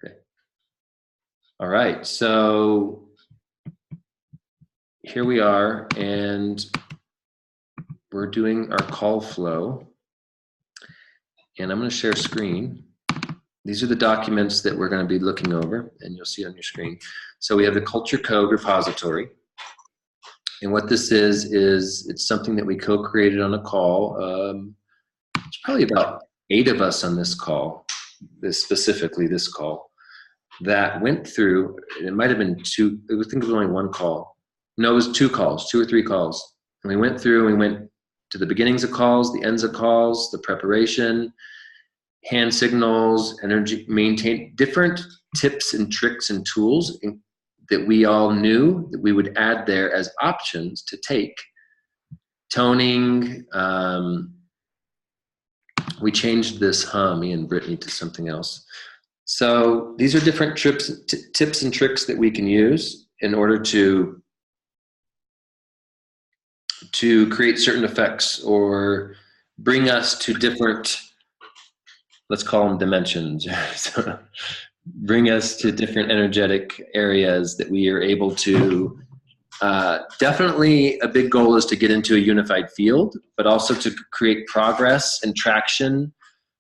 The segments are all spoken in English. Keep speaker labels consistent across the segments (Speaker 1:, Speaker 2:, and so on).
Speaker 1: Okay. All right, so here we are, and we're doing our call flow. And I'm going to share screen. These are the documents that we're going to be looking over, and you'll see on your screen. So we have the culture code repository. And what this is it's something that we co-created on a call. It's probably about 8 of us on this call, specifically this call, that went through, it might have been 2, I think it was only 1 call. No, it was 2 calls, 2 or 3 calls. And we went through and we went to the beginnings of calls, the ends of calls, the preparation, hand signals, energy, maintain, different tips and tricks and tools that we all knew that we would add there as options to take. Toning, we changed this me and Brittany to something else. So these are different tips and tricks that we can use in order to create certain effects or bring us to different, let's call them dimensions. So bring us to different energetic areas that we are able to, definitely a big goal is to get into a unified field, but also to create progress and traction.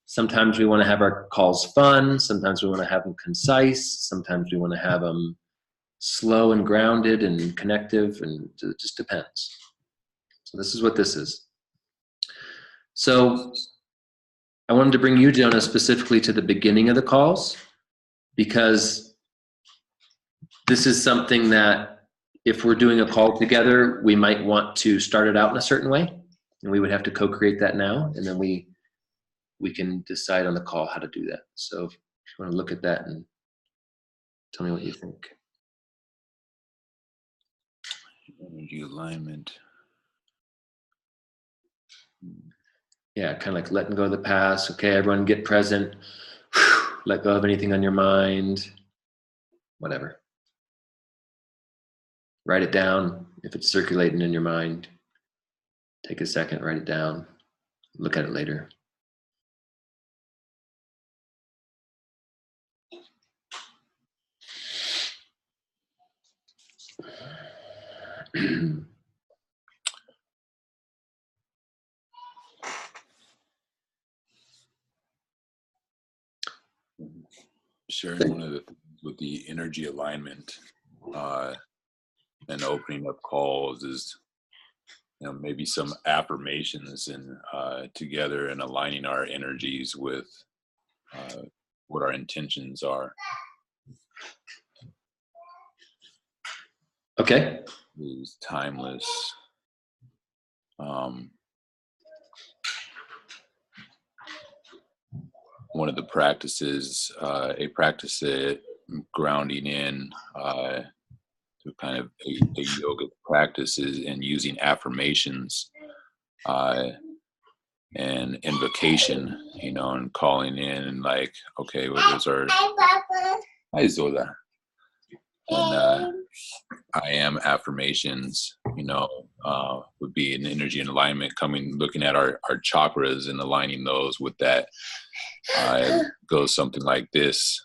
Speaker 1: Sometimes we want to have our calls fun. Sometimes we want to have them concise. Sometimes we want to have them slow and grounded and connective, and it just depends. So this is what this is. So I wanted to bring you, Jonah, specifically to the beginning of the calls, because this is something that if we're doing a call together, we might want to start it out in a certain way, and we would have to co-create that now, and then we can decide on the call how to do that. So if you want to look at that and tell me what you think.
Speaker 2: Energy alignment.
Speaker 1: Yeah, kind of like letting go of the past. Okay, everyone get present. Let go of anything on your mind. Whatever. Write it down if it's circulating in your mind. Take a second, write it down. Look at it later.
Speaker 2: Sharing one of the things with the energy alignment and opening up calls is, you know, maybe some affirmations and together and aligning our energies with what our intentions are.
Speaker 1: Okay.
Speaker 2: Is timeless. One of the practices, a practice that grounding in to kind of a yoga practice is in using affirmations and invocation, you know, and calling in and like, okay, well, those are, hi Zola, and I am affirmations, you know, would be an energy and alignment looking at our chakras and aligning those with that. It goes something like this: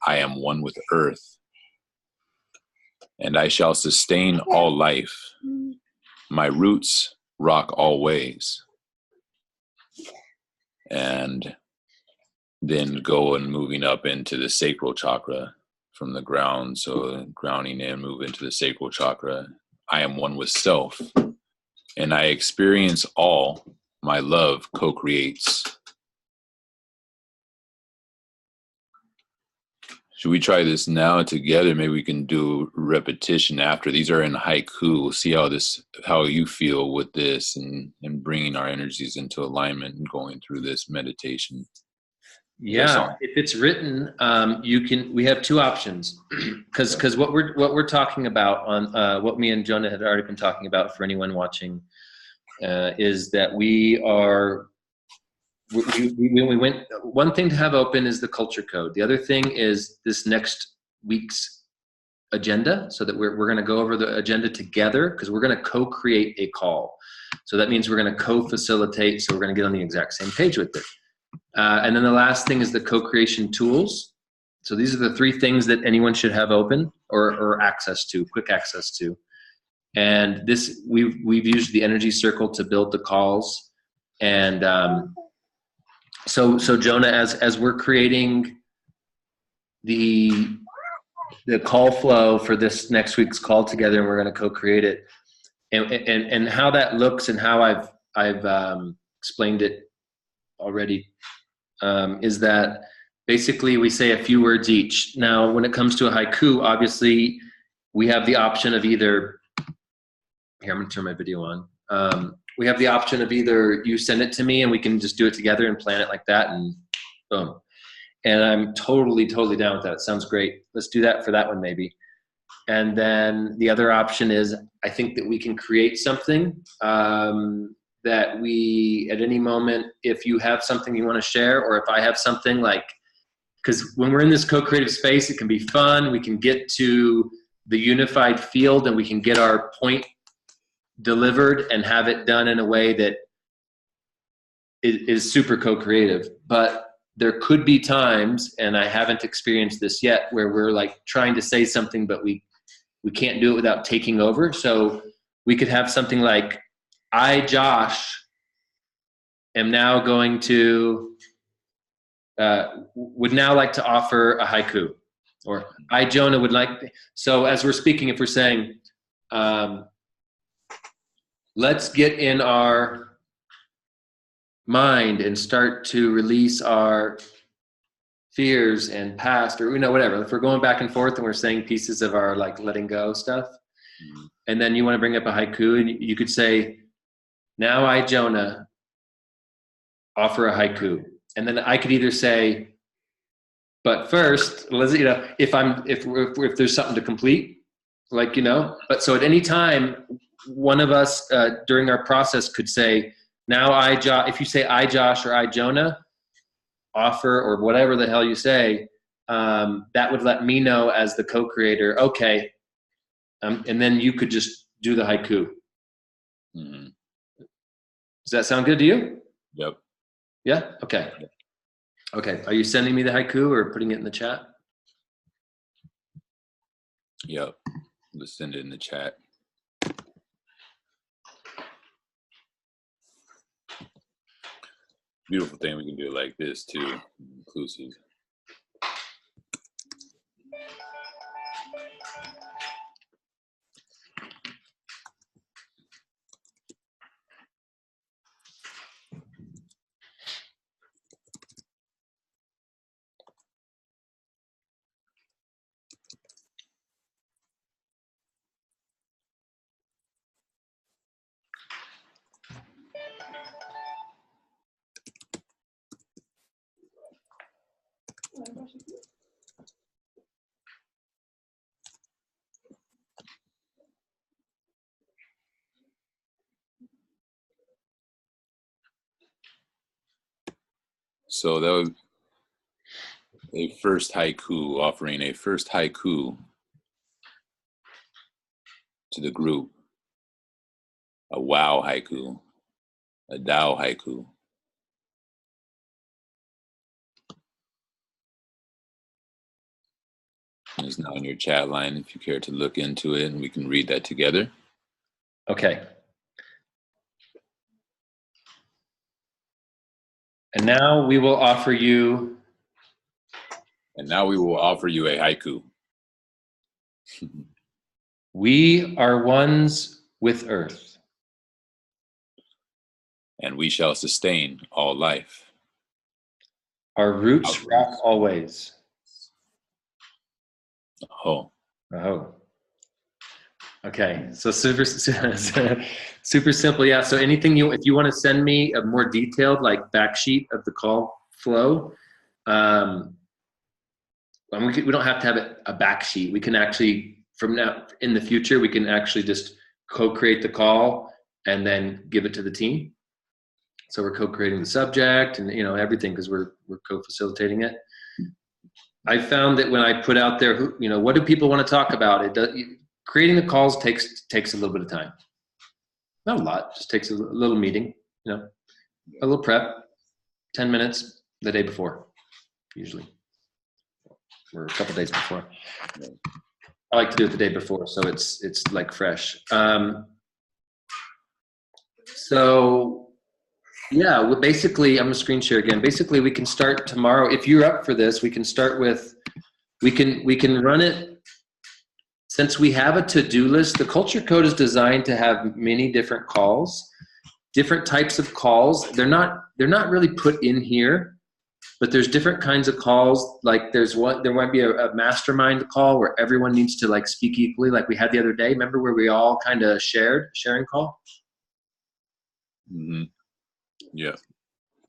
Speaker 2: I am one with earth, and I shall sustain all life. My roots rock all ways. And then go and moving up into the sacral chakra from the ground. So grounding in, move into the sacral chakra. I am one with self, and I experience all. My love co-creates. Should we try this now together? Maybe we can do repetition after. These are in haiku. We'll see how you feel with this and bringing our energies into alignment and going through this meditation.
Speaker 1: Yeah, if it's written, we have 2 options, because what we're talking about on what me and Jonah had already been talking about for anyone watching is that we went, one thing to have open is the culture code. The other thing is this next week's agenda, so that we're going to go over the agenda together, because we're going to co-create a call. So that means we're going to co-facilitate, so we're going to get on the exact same page with it. And then the last thing is the co-creation tools. So these are the 3 things that anyone should have open or access to, quick access to. And this, we've used the energy circle to build the calls. And so Jonah, as we're creating the call flow for this next week's call together, and we're going to co-create it, and how that looks and how I've explained it already, is that basically we say a few words each. Now, when it comes to a haiku, obviously we have the option of either, here, I'm going to turn my video on. We have the option of either you send it to me and we can just do it together and plan it like that, and boom. And I'm totally down with that. It sounds great. Let's do that for that one maybe. And then the other option is, I think that we can create something that we, at any moment, if you have something you want to share, or if I have something, like, because when we're in this co-creative space, it can be fun. We can get to the unified field and we can get our point delivered and have it done in a way that is super co-creative. But there could be times, and I haven't experienced this yet, where we're like trying to say something, but we can't do it without taking over. So we could have something like, I, Josh, am now going to, would now like to offer a haiku. Or I, Jonah, would like, so as we're speaking, if we're saying, let's get in our mind and start to release our fears and past, or whatever. If we're going back and forth and we're saying pieces of our like letting go stuff, and then you want to bring up a haiku, and you could say, now I, Jonah, offer a haiku. And then I could either say, but first, let's, if there's something to complete, like, but so at any time, one of us during our process could say, now I, if you say I, Josh, or I, Jonah, offer, or whatever the hell you say, that would let me know as the co-creator, okay, and then you could just do the haiku.
Speaker 2: Mm-hmm.
Speaker 1: Does that sound good to you?
Speaker 2: Yep.
Speaker 1: Yeah? Okay. Okay. Are you sending me the haiku or putting it in the chat?
Speaker 2: Yep. Let's send it in the chat. Beautiful thing, we can do it like this too, inclusive. So that was a first haiku, offering a first haiku to the group. A wow haiku, a Dao haiku. And it's now in your chat line if you care to look into it, and we can read that together.
Speaker 1: Okay. And now we will offer you.
Speaker 2: And now we will offer you a haiku.
Speaker 1: We are ones with earth.
Speaker 2: And we shall sustain all life.
Speaker 1: Our roots rock always.
Speaker 2: Oh.
Speaker 1: Oh. Okay, so super simple, yeah. So anything if you want to send me a more detailed like back sheet of the call flow, we don't have to have a back sheet. We can actually, from now in the future, we can actually just co-create the call and then give it to the team. So we're co-creating the subject and everything, because we're co-facilitating it. I found that when I put out there, what do people want to talk about? Creating the calls takes a little bit of time. Not a lot, just takes a little meeting, a little prep, 10 minutes the day before, usually. or a couple days before. I like to do it the day before, so it's like fresh. So yeah, basically, I'm gonna screen share again. Basically, we can start tomorrow. If you're up for this, we can start with, we can run it. Since we have a to-do list, the culture code is designed to have many different calls, different types of calls. They're not really put in here, but there's different kinds of calls. Like there might be a mastermind call where everyone needs to like speak equally, like we had the other day. Remember where we all kind of sharing call?
Speaker 2: Mm-hmm. Yeah.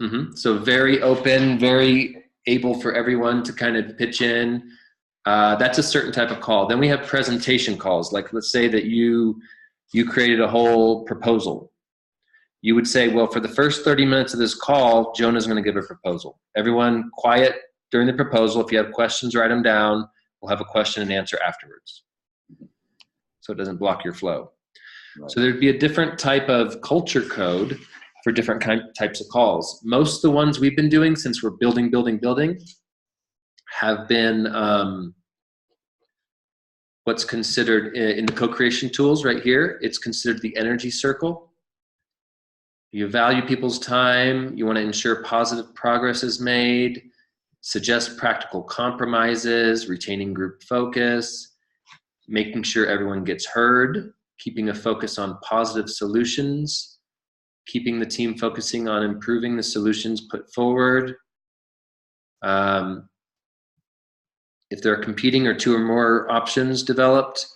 Speaker 1: Mm-hmm. So very open, very able for everyone to kind of pitch in. That's a certain type of call. Then we have presentation calls. Like let's say that you created a whole proposal. You would say, well, for the first 30 minutes of this call, Jonah's going to give a proposal. Everyone quiet during the proposal. If you have questions, write them down. We'll have a question and answer afterwards, so it doesn't block your flow. Right. So there'd be a different type of culture code for different types of calls. Most of the ones we've been doing since we're building have been what's considered in the co-creation tools right here. It's considered the energy circle. You value people's time. You want to ensure positive progress is made, suggest practical compromises, retaining group focus, making sure everyone gets heard, keeping a focus on positive solutions, keeping the team focusing on improving the solutions put forward. If there are competing or two or more options developed,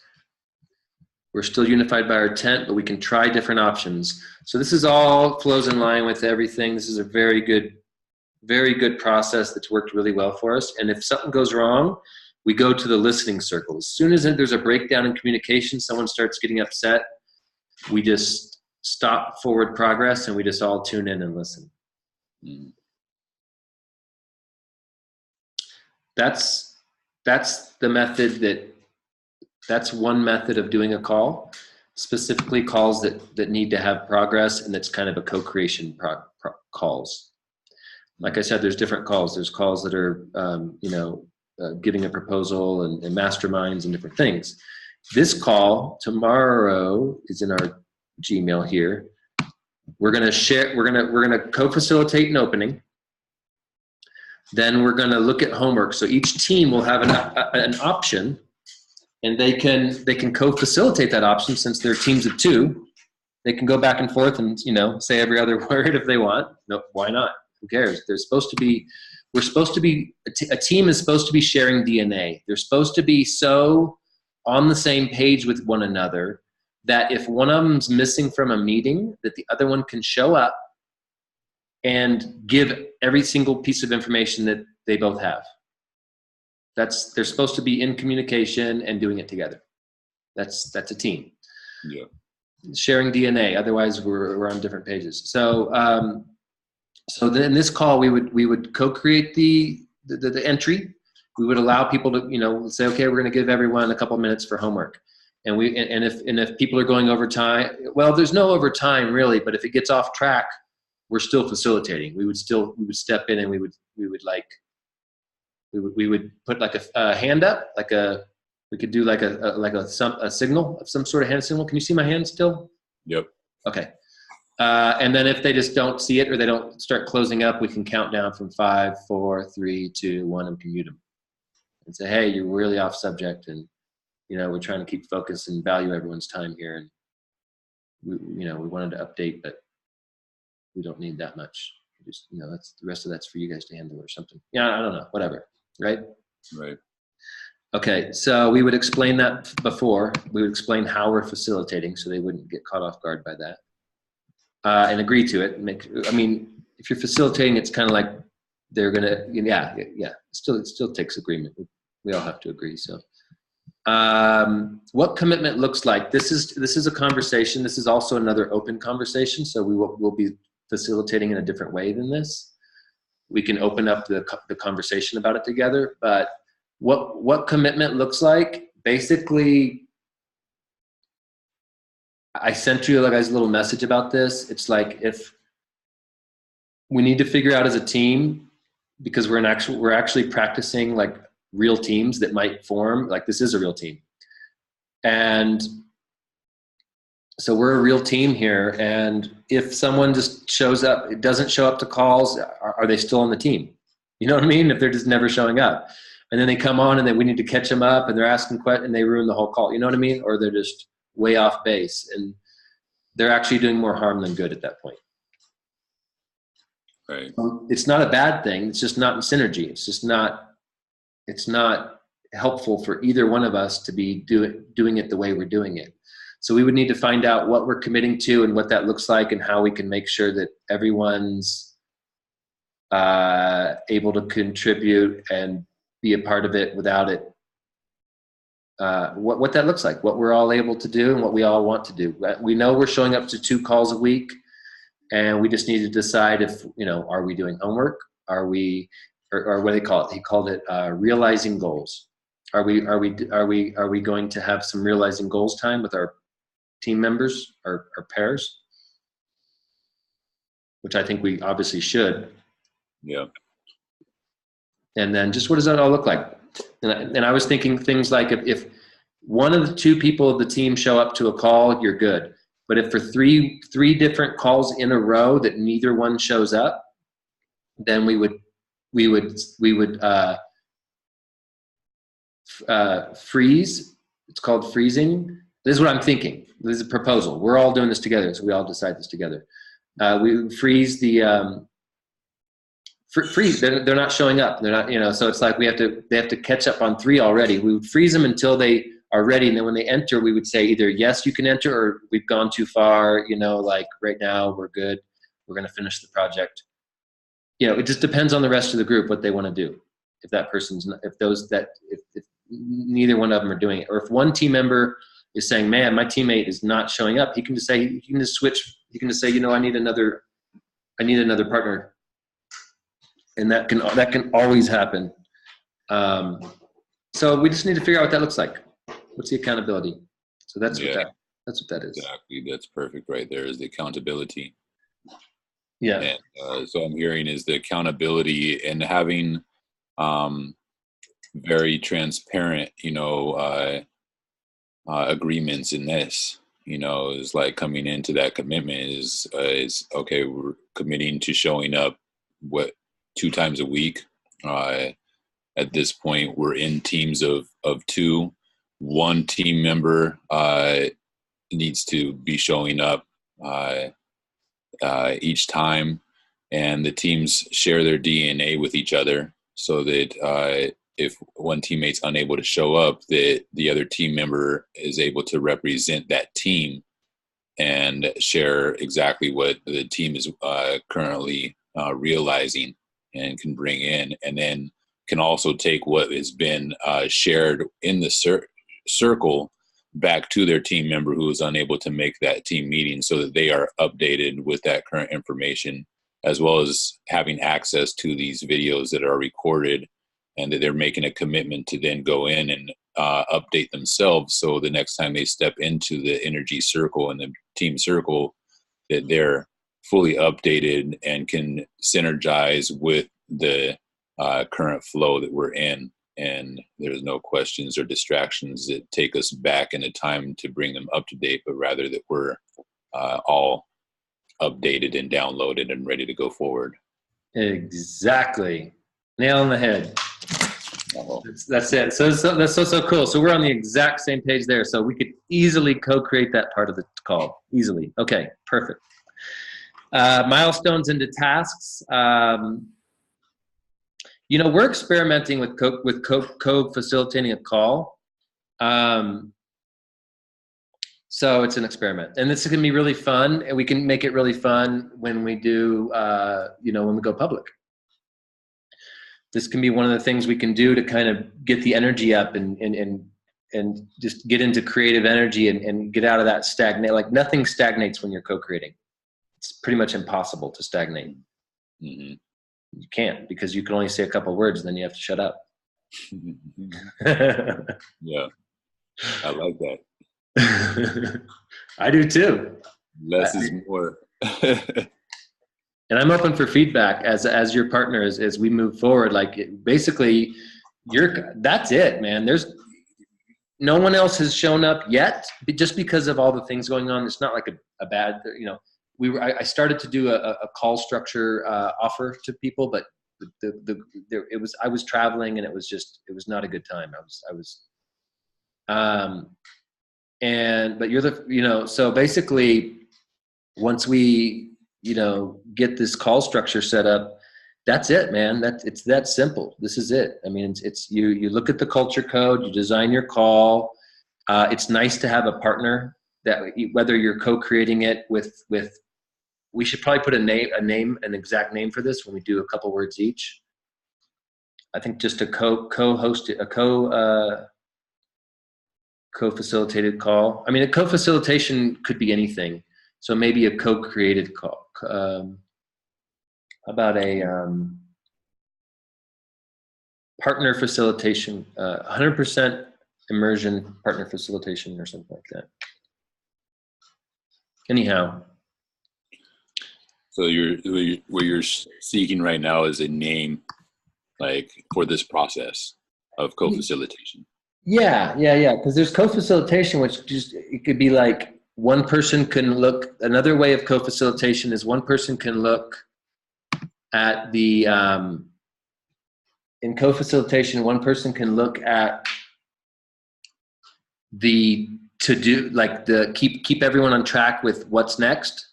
Speaker 1: we're still unified by our intent, but we can try different options. So this is all flows in line with everything. This is a very good process that's worked really well for us. And if something goes wrong, we go to the listening circle. As soon as there's a breakdown in communication, someone starts getting upset, we just stop forward progress and we just all tune in and listen. That's the method that's one method of doing a call, specifically calls that need to have progress, and that's kind of a co-creation calls. Like I said, there's different calls. There's calls that are, giving a proposal and masterminds and different things. This call tomorrow is in our Gmail here. We're gonna share. We're gonna co-facilitate an opening. Then we're gonna look at homework. So each team will have an option. And they can co-facilitate that option. Since they're teams of two, they can go back and forth and say every other word if they want. No, why not? Who cares? A team is supposed to be sharing DNA. They're supposed to be so on the same page with one another that if one of them's missing from a meeting, that the other one can show up and give every single piece of information that they both have. They're supposed to be in communication and doing it together. That's a team.
Speaker 2: Yeah.
Speaker 1: Sharing DNA. Otherwise, we're on different pages. So then in this call, we would co-create the entry. We would allow people to say, okay, we're going to give everyone a couple minutes for homework. And if people are going over time, well, there's no overtime really. But if it gets off track, we're still facilitating. We would step in and we would put like a hand up, we could do like a signal of some sort of hand signal. Can you see my hand still?
Speaker 2: Yep.
Speaker 1: Okay. And then if they just don't see it or they don't start closing up, we can count down from 5, 4, 3, 2, 1 and mute them and say, hey, you're really off subject. And, we're trying to keep focus and value everyone's time here. And we wanted to update, but we don't need that much. Just, that's the rest of that's for you guys to handle or something. Yeah. I don't know, whatever. Right?
Speaker 2: Right.
Speaker 1: Okay, so we would explain that before. We would explain how we're facilitating so they wouldn't get caught off guard by that. And agree to it. If you're facilitating, it's kind of like they're going to, it still takes agreement. We all have to agree. So what commitment looks like. This is a conversation. This is also another open conversation. So we'll be facilitating in a different way than this. We can open up the conversation about it together, but what commitment looks like, basically, I sent you guys a little message about this. It's like, if we need to figure out as a team, because we're actually practicing like real teams that might form. Like this is a real team. And so we're a real team here. And if someone just shows up, it doesn't show up to calls, are they still on the team? You know what I mean? If they're just never showing up. And then they come on and then we need to catch them up and they're asking questions and they ruin the whole call. You know what I mean? Or they're just way off base and they're actually doing more harm than good at that point.
Speaker 2: Right.
Speaker 1: It's not a bad thing. It's just not in synergy. It's not helpful for either one of us to be doing it the way we're doing it. So we would need to find out what we're committing to and what that looks like and how we can make sure that everyone's able to contribute and be a part of it without it. What that looks like, what we're all able to do and what we all want to do. We know we're showing up to 2 calls a week and we just need to decide if, are we doing homework? Are we, or what do they call it? He called it realizing goals. Are we going to have some realizing goals time with our team members, our pairs? Which I think we obviously should.
Speaker 2: Yeah.
Speaker 1: And then just what does that all look like? And I was thinking things like if one of the 2 people of the team show up to a call, you're good. But if for three different calls in a row that neither one shows up, then we would freeze. It's called freezing. This is what I'm thinking. This is a proposal. We're all doing this together, so we all decide this together. We freeze the freeze. They're not showing up. They're not, so it's like they have to catch up on 3 already. We would freeze them until they are ready, and then when they enter, we would say either yes, you can enter, or we've gone too far. Like right now we're good. We're going to finish the project. It just depends on the rest of the group what they want to do. If that person's, if neither one of them are doing it, or if one team member is saying, "Man, my teammate is not showing up," he can just switch. He can just say, "I need another partner," and that can always happen. So we just need to figure out what that looks like. What's the accountability? So that's what that is.
Speaker 2: Exactly. That's perfect right there, is the accountability.
Speaker 1: Yeah.
Speaker 2: And so I'm hearing is the accountability and having very transparent, agreements in this, is like coming into that commitment is okay, we're committing to showing up 2 times a week. At this point, we're in teams of 2. One team member needs to be showing up each time, and the teams share their DNA with each other so that if one teammate's unable to show up, that the other team member is able to represent that team and share exactly what the team is currently realizing and can bring in, and then can also take what has been shared in the circle back to their team member who is unable to make that team meeting, so that they are updated with that current information, as well as having access to these videos that are recorded, and that they're making a commitment to then go in and update themselves. So the next time they step into the energy circle and the team circle, that they're fully updated and can synergize with the current flow that we're in. And there's no questions or distractions that take us back in a time to bring them up to date, but rather that we're all updated and downloaded and ready to go forward.
Speaker 1: Exactly. Nail on the head. That's it. So that's so cool. So we're on the exact same page there. So we could easily co-create that part of the call. Easily. Okay, perfect. Milestones into tasks. We're experimenting with co-facilitating a call. So it's an experiment. And this is going to be really fun. And we can make it really fun when we do, when we go public. This can be one of the things we can do to kind of get the energy up and just get into creative energy and get out of that stagnate. Like nothing stagnates when you're co-creating. It's pretty much impossible to stagnate.
Speaker 2: Mm-hmm.
Speaker 1: You can't, because you can only say a couple words and then you have to shut up.
Speaker 2: Yeah, I like that.
Speaker 1: I do too.
Speaker 2: Less is more.
Speaker 1: And I'm open for feedback as your partner as we move forward. Like basically, that's it, man. There's no one else has shown up yet, just because of all the things going on. It's not like a bad, you know, I started to do a call structure offer to people, but I was traveling, and it was not a good time. But so basically once we, get this call structure set up, that's it, man. It's that simple. This is it. I mean, it's you look at the culture code, you design your call. It's nice to have a partner that, whether you're co-creating it with, we should probably put an exact name for this when we do a couple words each. I think just a co-facilitated call. I mean, a co-facilitation could be anything. So maybe a co-created call. How about a partner facilitation, 100% immersion partner facilitation or something like that. Anyhow.
Speaker 2: So what you're seeking right now is a name, like, for this process of co-facilitation.
Speaker 1: Yeah. Because there's co-facilitation, which it could be like one person can look. Another way of co-facilitation is one person can look at the in co-facilitation. One person can look at the to-do, like the keep everyone on track with what's next,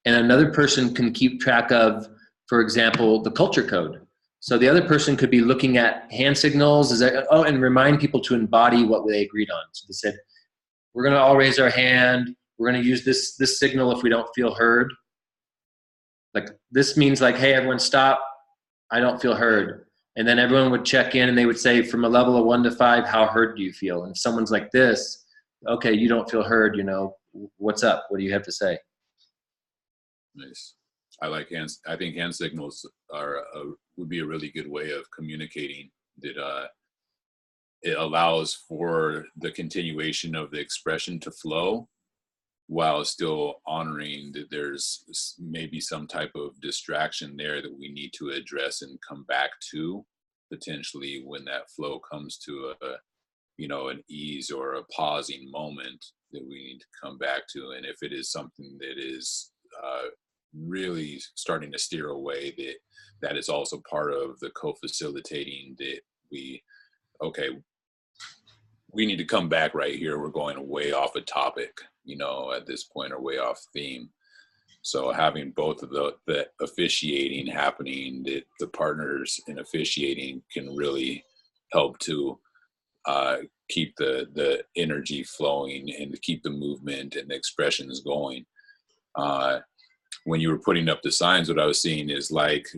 Speaker 1: and another person can keep track of, for example, the culture code. So the other person could be looking at hand signals, and remind people to embody what they agreed on. So they said, we're going to all raise our hand. We're going to use this signal if we don't feel heard. Like, this means like, hey, everyone stop. I don't feel heard. And then everyone would check in, and they would say, from a level of 1 to 5, how heard do you feel? And if someone's like this, okay, you don't feel heard, what's up? What do you have to say?
Speaker 2: Nice. I like hands. I think hand signals would be a really good way of communicating. That it allows for the continuation of the expression to flow, while still honoring that there's maybe some type of distraction there that we need to address and come back to, potentially, when that flow comes to an ease or a pausing moment that we need to come back to. And if it is something that is really starting to steer away, that is also part of the co-facilitating, that we need to come back right here. We're going way off a topic, at this point, or way off theme. So having both of the officiating happening, that the partners in officiating can really help to keep the energy flowing and to keep the movement and the expressions going. When you were putting up the signs, what I was seeing is like,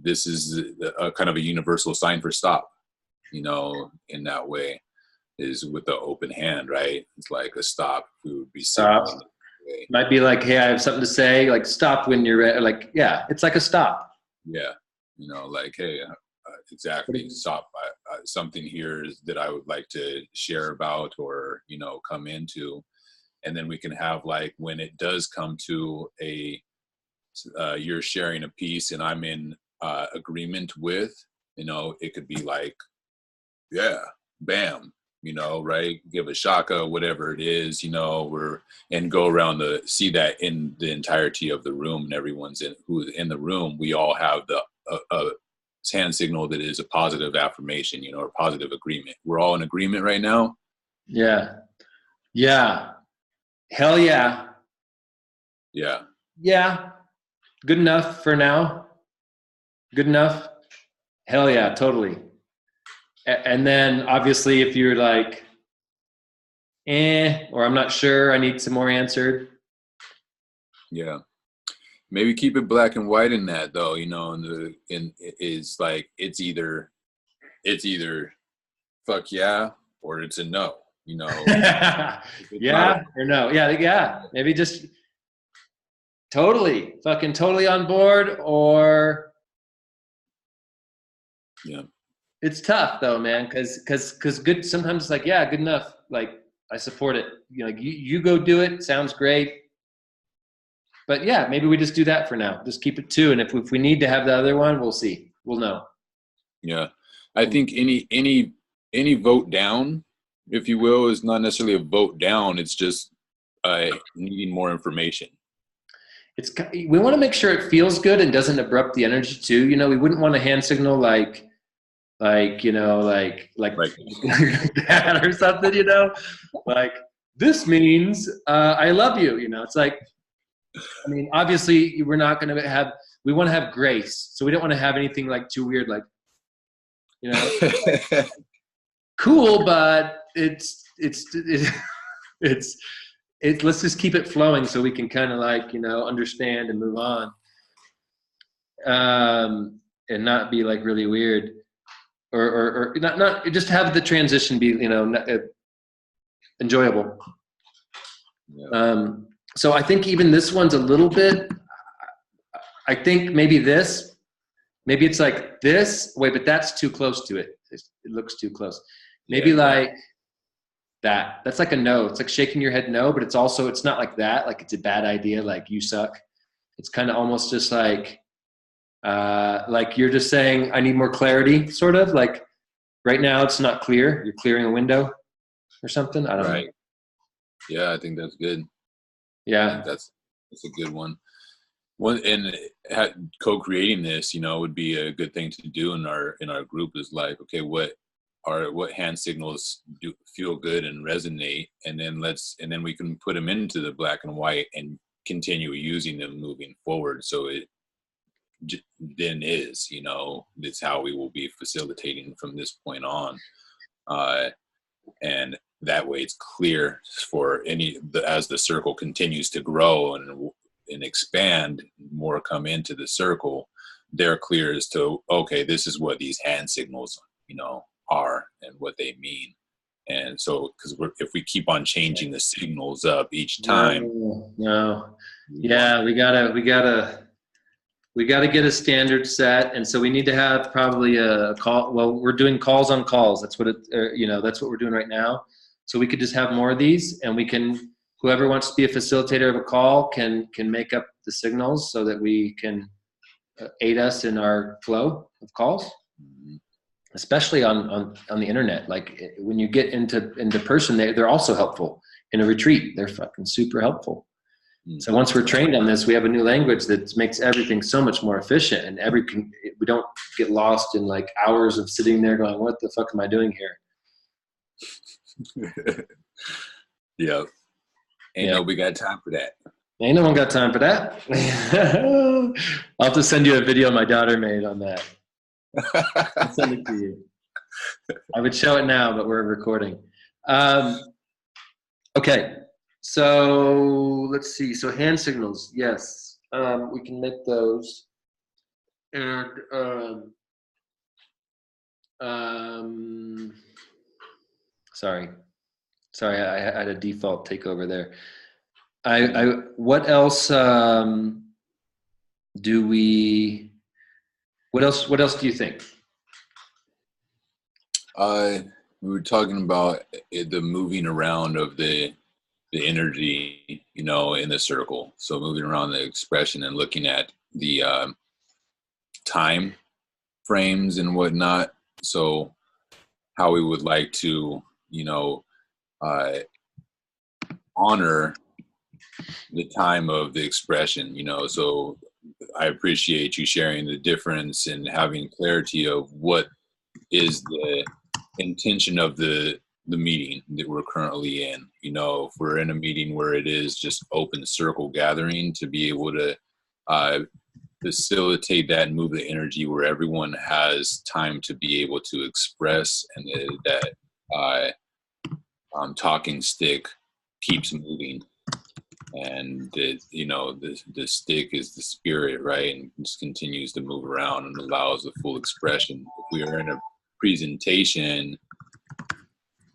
Speaker 2: this is a kind of a universal sign for stop, in that way, is with the open hand, right? It's like a stop. We would be
Speaker 1: stop. Might be like, hey, I have something to say, like, stop when you're ready. Like, yeah, it's like a stop.
Speaker 2: Yeah. Like, hey, exactly. Stop. Something here that I would like to share about, or, come into. And then we can have, like, when it does come to you're sharing a piece and I'm in agreement with, it could be like, yeah, bam, right? Give a shaka, whatever it is, and go around see that in the entirety of the room, and who's in the room, we all have the hand signal that is a positive affirmation, or positive agreement. We're all in agreement right now.
Speaker 1: Yeah. Hell yeah. Yeah. Good enough for now. Good enough. Hell yeah, totally. And then obviously if you're like, or I'm not sure, I need some more answered.
Speaker 2: Yeah. Maybe keep it black and white in that, though, it's like, it's either fuck yeah, or it's a no,
Speaker 1: Yeah or no. Yeah. Maybe just totally on board, or
Speaker 2: yeah.
Speaker 1: It's tough though, man, because good, sometimes it's like, yeah, good enough. Like, I support it. Like, you go do it. Sounds great. But yeah, maybe we just do that for now. Just keep it 2. And if we need to have the other one, we'll see. We'll know.
Speaker 2: Yeah. I think any vote down, if you will, is not necessarily a vote down. It's just needing more information.
Speaker 1: We want to make sure it feels good and doesn't abrupt the energy too. You know, we wouldn't want a hand signal like you know, like that or something. You know, like this means I love you. You know, it's like, I mean, obviously we're not going to have. We want to have grace, so we don't want to have anything like too weird, like, you know, cool, but it's let's just keep it flowing so we can kind of like, you know, understand and move on, and not be like really weird, or not just have the transition be, you know, enjoyable. Yeah. So I think even this one's a little bit, I think maybe it's like this, wait, but that's too close to it. It looks too close. Maybe like that. That's like a no. It's like shaking your head no, but it's also, it's not like that. Like it's a bad idea. Like you suck. It's kind of almost just like you're just saying, I need more clarity, sort of like right now it's not clear. You're clearing a window or something. I don't know.
Speaker 2: Yeah, I think that's good.
Speaker 1: Yeah.
Speaker 2: That's a good one. And co-creating this, you know, would be a good thing to do in our group is like, okay, what hand signals do feel good and resonate, and then we can put them into the black and white and continue using them moving forward. So it then is, you know, it's how we will be facilitating from this point on, and that way it's clear for as the circle continues to grow and expand, more come into the circle, they're clear as to, okay, this is what these hand signals, you know, are and what they mean. And so, because if we keep on changing the signals up each time,
Speaker 1: no. Yeah, we gotta get a standard set, and so we need to have probably a call. Well, we're doing calls on calls. That's what you know, that's what we're doing right now. So we could just have more of these, and we can, whoever wants to be a facilitator of a call can make up the signals so that we can aid us in our flow of calls, especially on the internet. Like when you get into person, they're also helpful. In a retreat, they're fucking super helpful. So once we're trained on this, we have a new language that makes everything so much more efficient, and we don't get lost in like hours of sitting there going, what the fuck am I doing here?
Speaker 2: Yeah. Ain't nobody got time for that.
Speaker 1: Ain't no one got time for that. I'll have to send you a video my daughter made on that. I'll send it to you. I would show it now, but we're recording. Okay, so let's see. So hand signals, yes, we can make those. And sorry, I had a default takeover there. What else what else do you think?
Speaker 2: We were talking about the moving around of the energy, you know, in the circle. So moving around the expression and looking at the time frames and whatnot. So how we would like to, you know, honor the time of the expression, you know. So I appreciate you sharing the difference and having clarity of what is the intention of the meeting that we're currently in. You know, if we're in a meeting where it is just open circle gathering, to be able to facilitate that and move the energy where everyone has time to be able to express, and that talking stick keeps moving, and you know, the stick is the spirit, right, and just continues to move around and allows the full expression. If we are in a presentation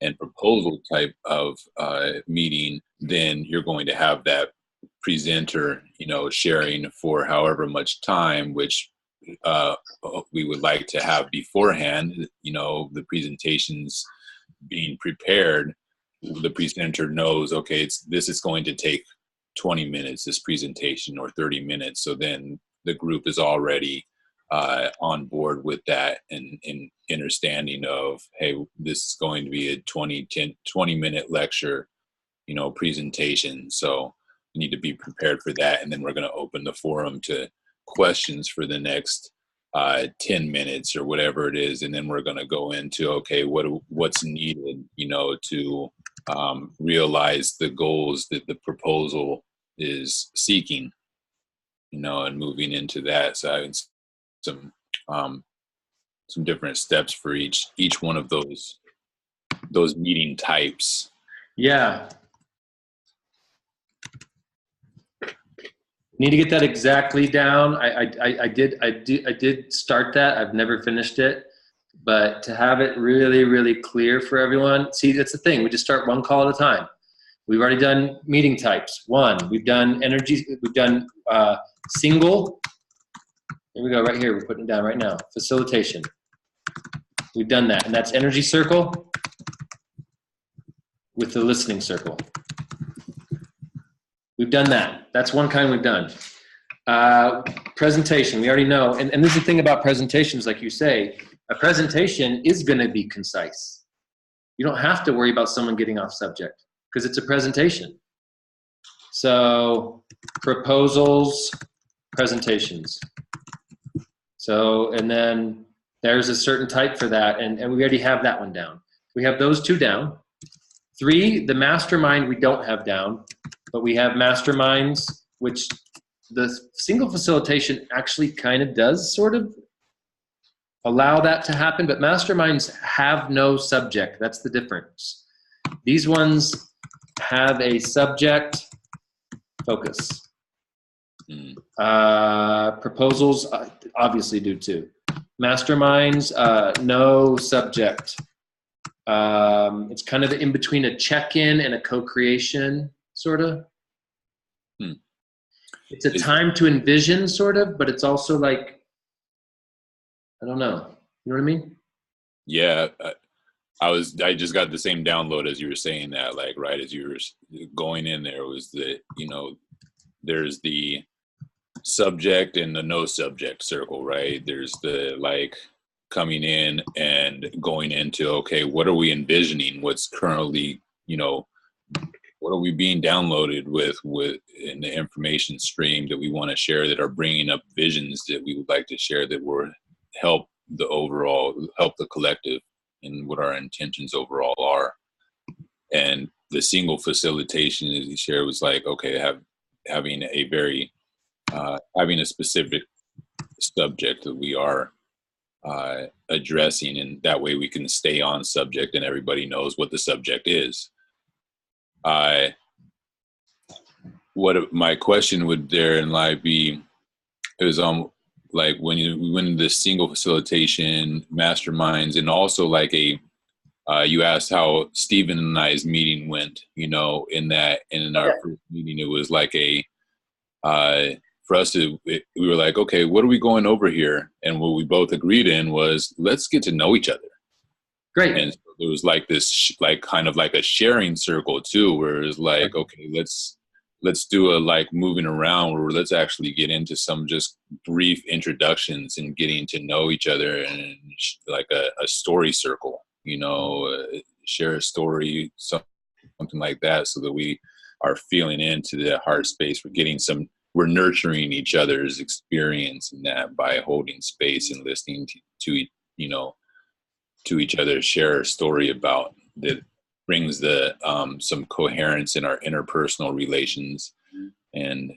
Speaker 2: and proposal type of meeting, then you're going to have that presenter, you know, sharing for however much time, which we would like to have beforehand. You know, the presentations being prepared, the presenter knows, okay, this is going to take 20 minutes, this presentation, or 30 minutes. So then the group is already on board with that and understanding of, hey, this is going to be a 20-minute lecture, presentation. So we need to be prepared for that. And then we're going to open the forum to questions for the next 10 minutes or whatever it is. And then we're going to go into, okay, what's needed, to realize the goals that the proposal is seeking, and moving into that. So having some different steps for each one of those meeting types.
Speaker 1: Yeah. Need to get that exactly down. I did start that. I've never finished it, but to have it really, really clear for everyone. See, that's the thing. We just start one call at a time. We've already done meeting types. One. We've done energy. We've done single. Here we go. Right here. We're putting it down right now. Facilitation. We've done that, and that's energy circle with the listening circle. We've done that. That's one kind we've done. Presentation, we already know. And this is the thing about presentations, like you say, a presentation is going to be concise. You don't have to worry about someone getting off subject because it's a presentation. So proposals, presentations. So, and then there's a certain type for that. And we already have that one down. We have those two down. 3, the mastermind we don't have down. But we have masterminds, which the single facilitation actually kind of does sort of allow that to happen. But masterminds have no subject. That's the difference. These ones have a subject focus. Proposals obviously do too. Masterminds, no subject. It's kind of in between a check-in and a co-creation. Sort of. It's a time to envision, sort of, but it's also like, I don't know. You know what I mean?
Speaker 2: Yeah, I just got the same download as you were saying that, like, right as you were going in there was that, there's the subject and the no subject circle, right? There's the, like, coming in and going into, okay, what are we envisioning? What's currently, what are we being downloaded with in the information stream that we want to share that are bringing up visions that we would like to share that will help the collective and what our intentions overall are. And the single facilitation, as you share, was like, okay, having a specific subject that we are addressing, and that way we can stay on subject and everybody knows what the subject is. What my question would there and like be is like when you went into this single facilitation masterminds, and also like you asked how Stephen and I's meeting went, in our first meeting, it was like for us we were like, okay, what are we going over here? And what we both agreed in was, let's get to know each other.
Speaker 1: Great.
Speaker 2: And so there was like this, like kind of like a sharing circle too, where it's like, okay, let's do a like moving around where let's actually get into some just brief introductions and getting to know each other, and like a story circle, share a story, something like that, so that we are feeling into the heart space. We're nurturing each other's experience in that by holding space and listening to each other share a story about that brings the some coherence in our interpersonal relations, and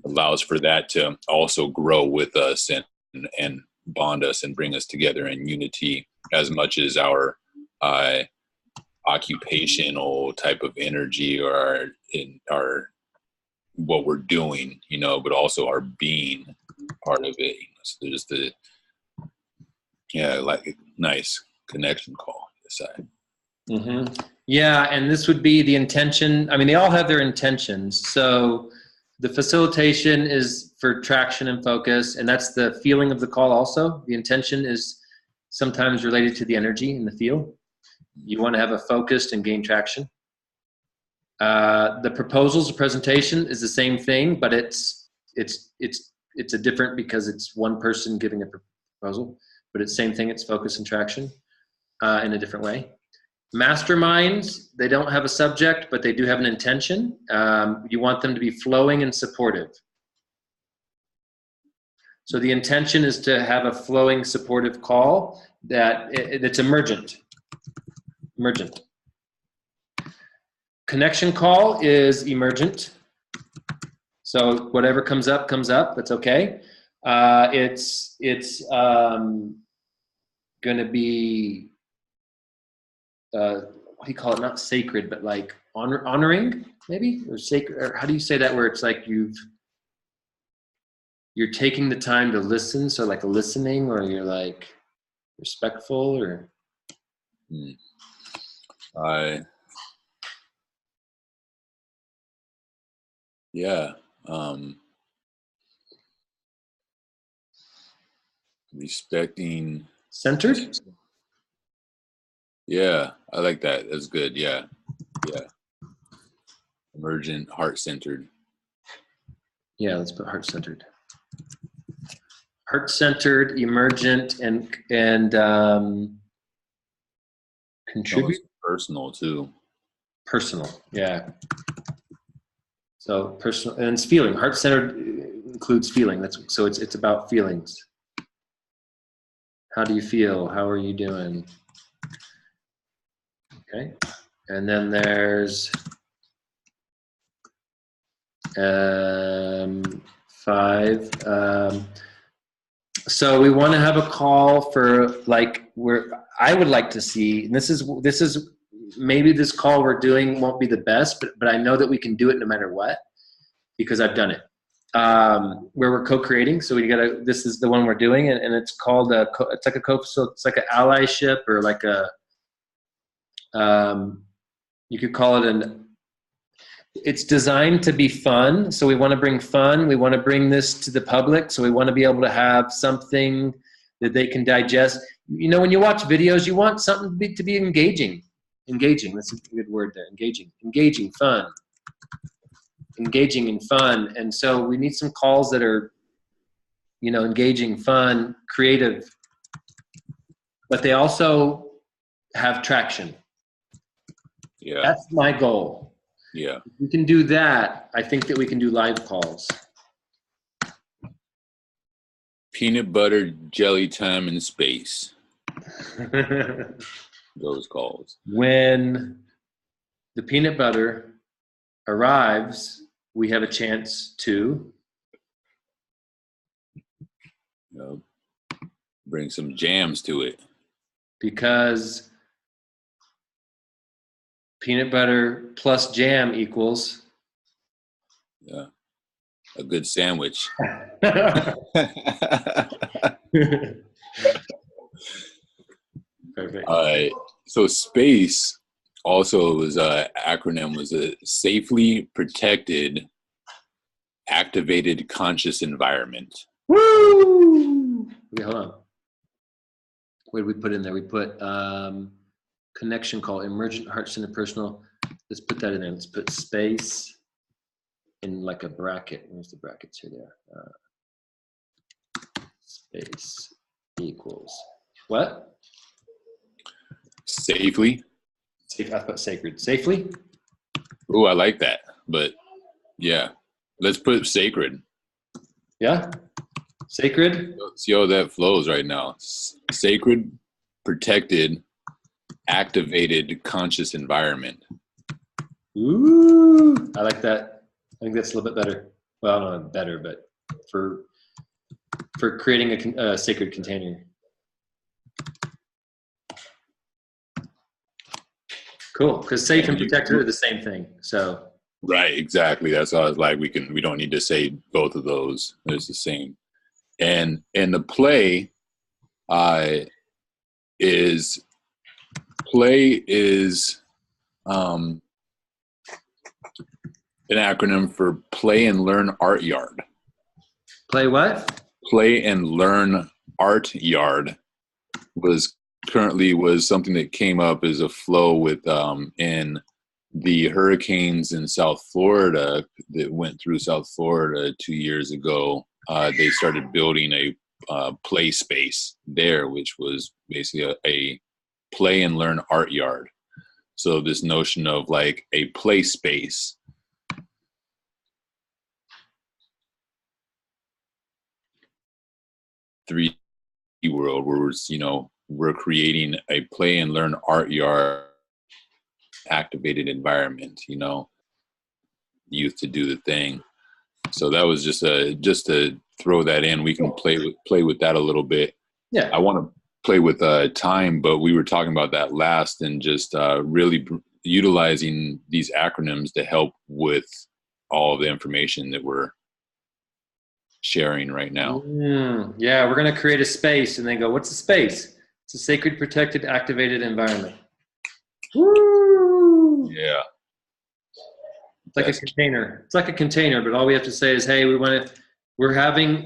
Speaker 2: allows for that to also grow with us and bond us and bring us together in unity, as much as our occupational type of energy or our what we're doing, but also our being part of it. So there's the like nice connection call aside.
Speaker 1: Mm-hmm. Yeah, and this would be the intention. I mean, they all have their intentions. So the facilitation is for traction and focus, and that's the feeling of the call also. The intention is sometimes related to the energy and the feel. You want to have a focused and gain traction. The proposals, the presentation is the same thing, but it's it's a different because it's one person giving a proposal, but it's same thing. It's focus and traction in a different way. Masterminds, they don't have a subject, but they do have an intention. You want them to be flowing and supportive. So the intention is to have a flowing, supportive call that's emergent. Emergent. Connection call is emergent. So whatever comes up, that's okay. It's going to be, what do you call it? Not sacred, but like honoring, maybe? Or sacred, or how do you say that where it's like you're taking the time to listen, so like a listening, or you're like respectful, or?
Speaker 2: Yeah. Respecting.
Speaker 1: Centered?
Speaker 2: Yeah, I like that. That's good. Yeah. Yeah. Emergent, heart-centered.
Speaker 1: Yeah, let's put heart-centered. Heart-centered, emergent, and contribute.
Speaker 2: Personal too.
Speaker 1: Personal, yeah. So personal, and it's feeling. Heart-centered includes feeling. So it's about feelings. How do you feel? How are you doing? Okay, and then there's 5. So we want to have a call for like I would like to see, and this is maybe this call we're doing won't be the best, but I know that we can do it no matter what because I've done it. Where we're co-creating, so this is the one we're doing, and it's called it's like it's like an allyship, or like you could call it it's designed to be fun. So we want to bring fun. We want to bring this to the public. So we want to be able to have something that they can digest. You know, when you watch videos, you want something to be engaging. Engaging, that's a good word there. Engaging, fun. Engaging and fun. And so we need some calls that are, engaging, fun, creative, but they also have traction.
Speaker 2: Yeah.
Speaker 1: That's my goal.
Speaker 2: Yeah.
Speaker 1: If we can do that, I think that we can do live calls.
Speaker 2: Peanut butter jelly time in space. Those calls.
Speaker 1: When the peanut butter arrives, we have a chance to
Speaker 2: bring some jams to it.
Speaker 1: Because peanut butter plus jam equals
Speaker 2: a good sandwich.
Speaker 1: Perfect.
Speaker 2: So SPACE also was acronym was a safely protected activated conscious environment.
Speaker 1: Woo! Okay, hold on. What did we put in there? We put connection call, emergent, heart-centered, personal. Let's put that in there. Let's put space in like a bracket. Where's the brackets here? There. Space equals what?
Speaker 2: Safely.
Speaker 1: I put sacred. Safely.
Speaker 2: Oh, I like that. But yeah, let's put sacred.
Speaker 1: Yeah. Sacred.
Speaker 2: See how that flows right now. Sacred, protected, activated, conscious environment.
Speaker 1: Ooh, I like that. I think that's a little bit better. Well, not better, but for creating a sacred container. Cool, because safe and protected are the same thing. So.
Speaker 2: Right, exactly. That's how I was like, we don't need to say both of those. It's the same. And the play is an acronym for Play and Learn Art Yard.
Speaker 1: Play what?
Speaker 2: Play and Learn Art Yard was something that came up as a flow with in the hurricanes in South Florida that went through South Florida 2 years ago. they started building a play space there, which was basically a play and learn art yard. So this notion of like a play space. World where it's, we're creating a play and learn art yard activated environment, youth to do the thing. So that was just to throw that in. We can play with that a little bit.
Speaker 1: Yeah.
Speaker 2: I want to play with time, but we were talking about that last, and just really utilizing these acronyms to help with all of the information that we're sharing right now.
Speaker 1: Yeah, we're going to create a space and then go, what's a space? It's a sacred, protected, activated environment. Woo!
Speaker 2: Yeah.
Speaker 1: It's like a container. It's like a container, but all we have to say is, hey, we're having,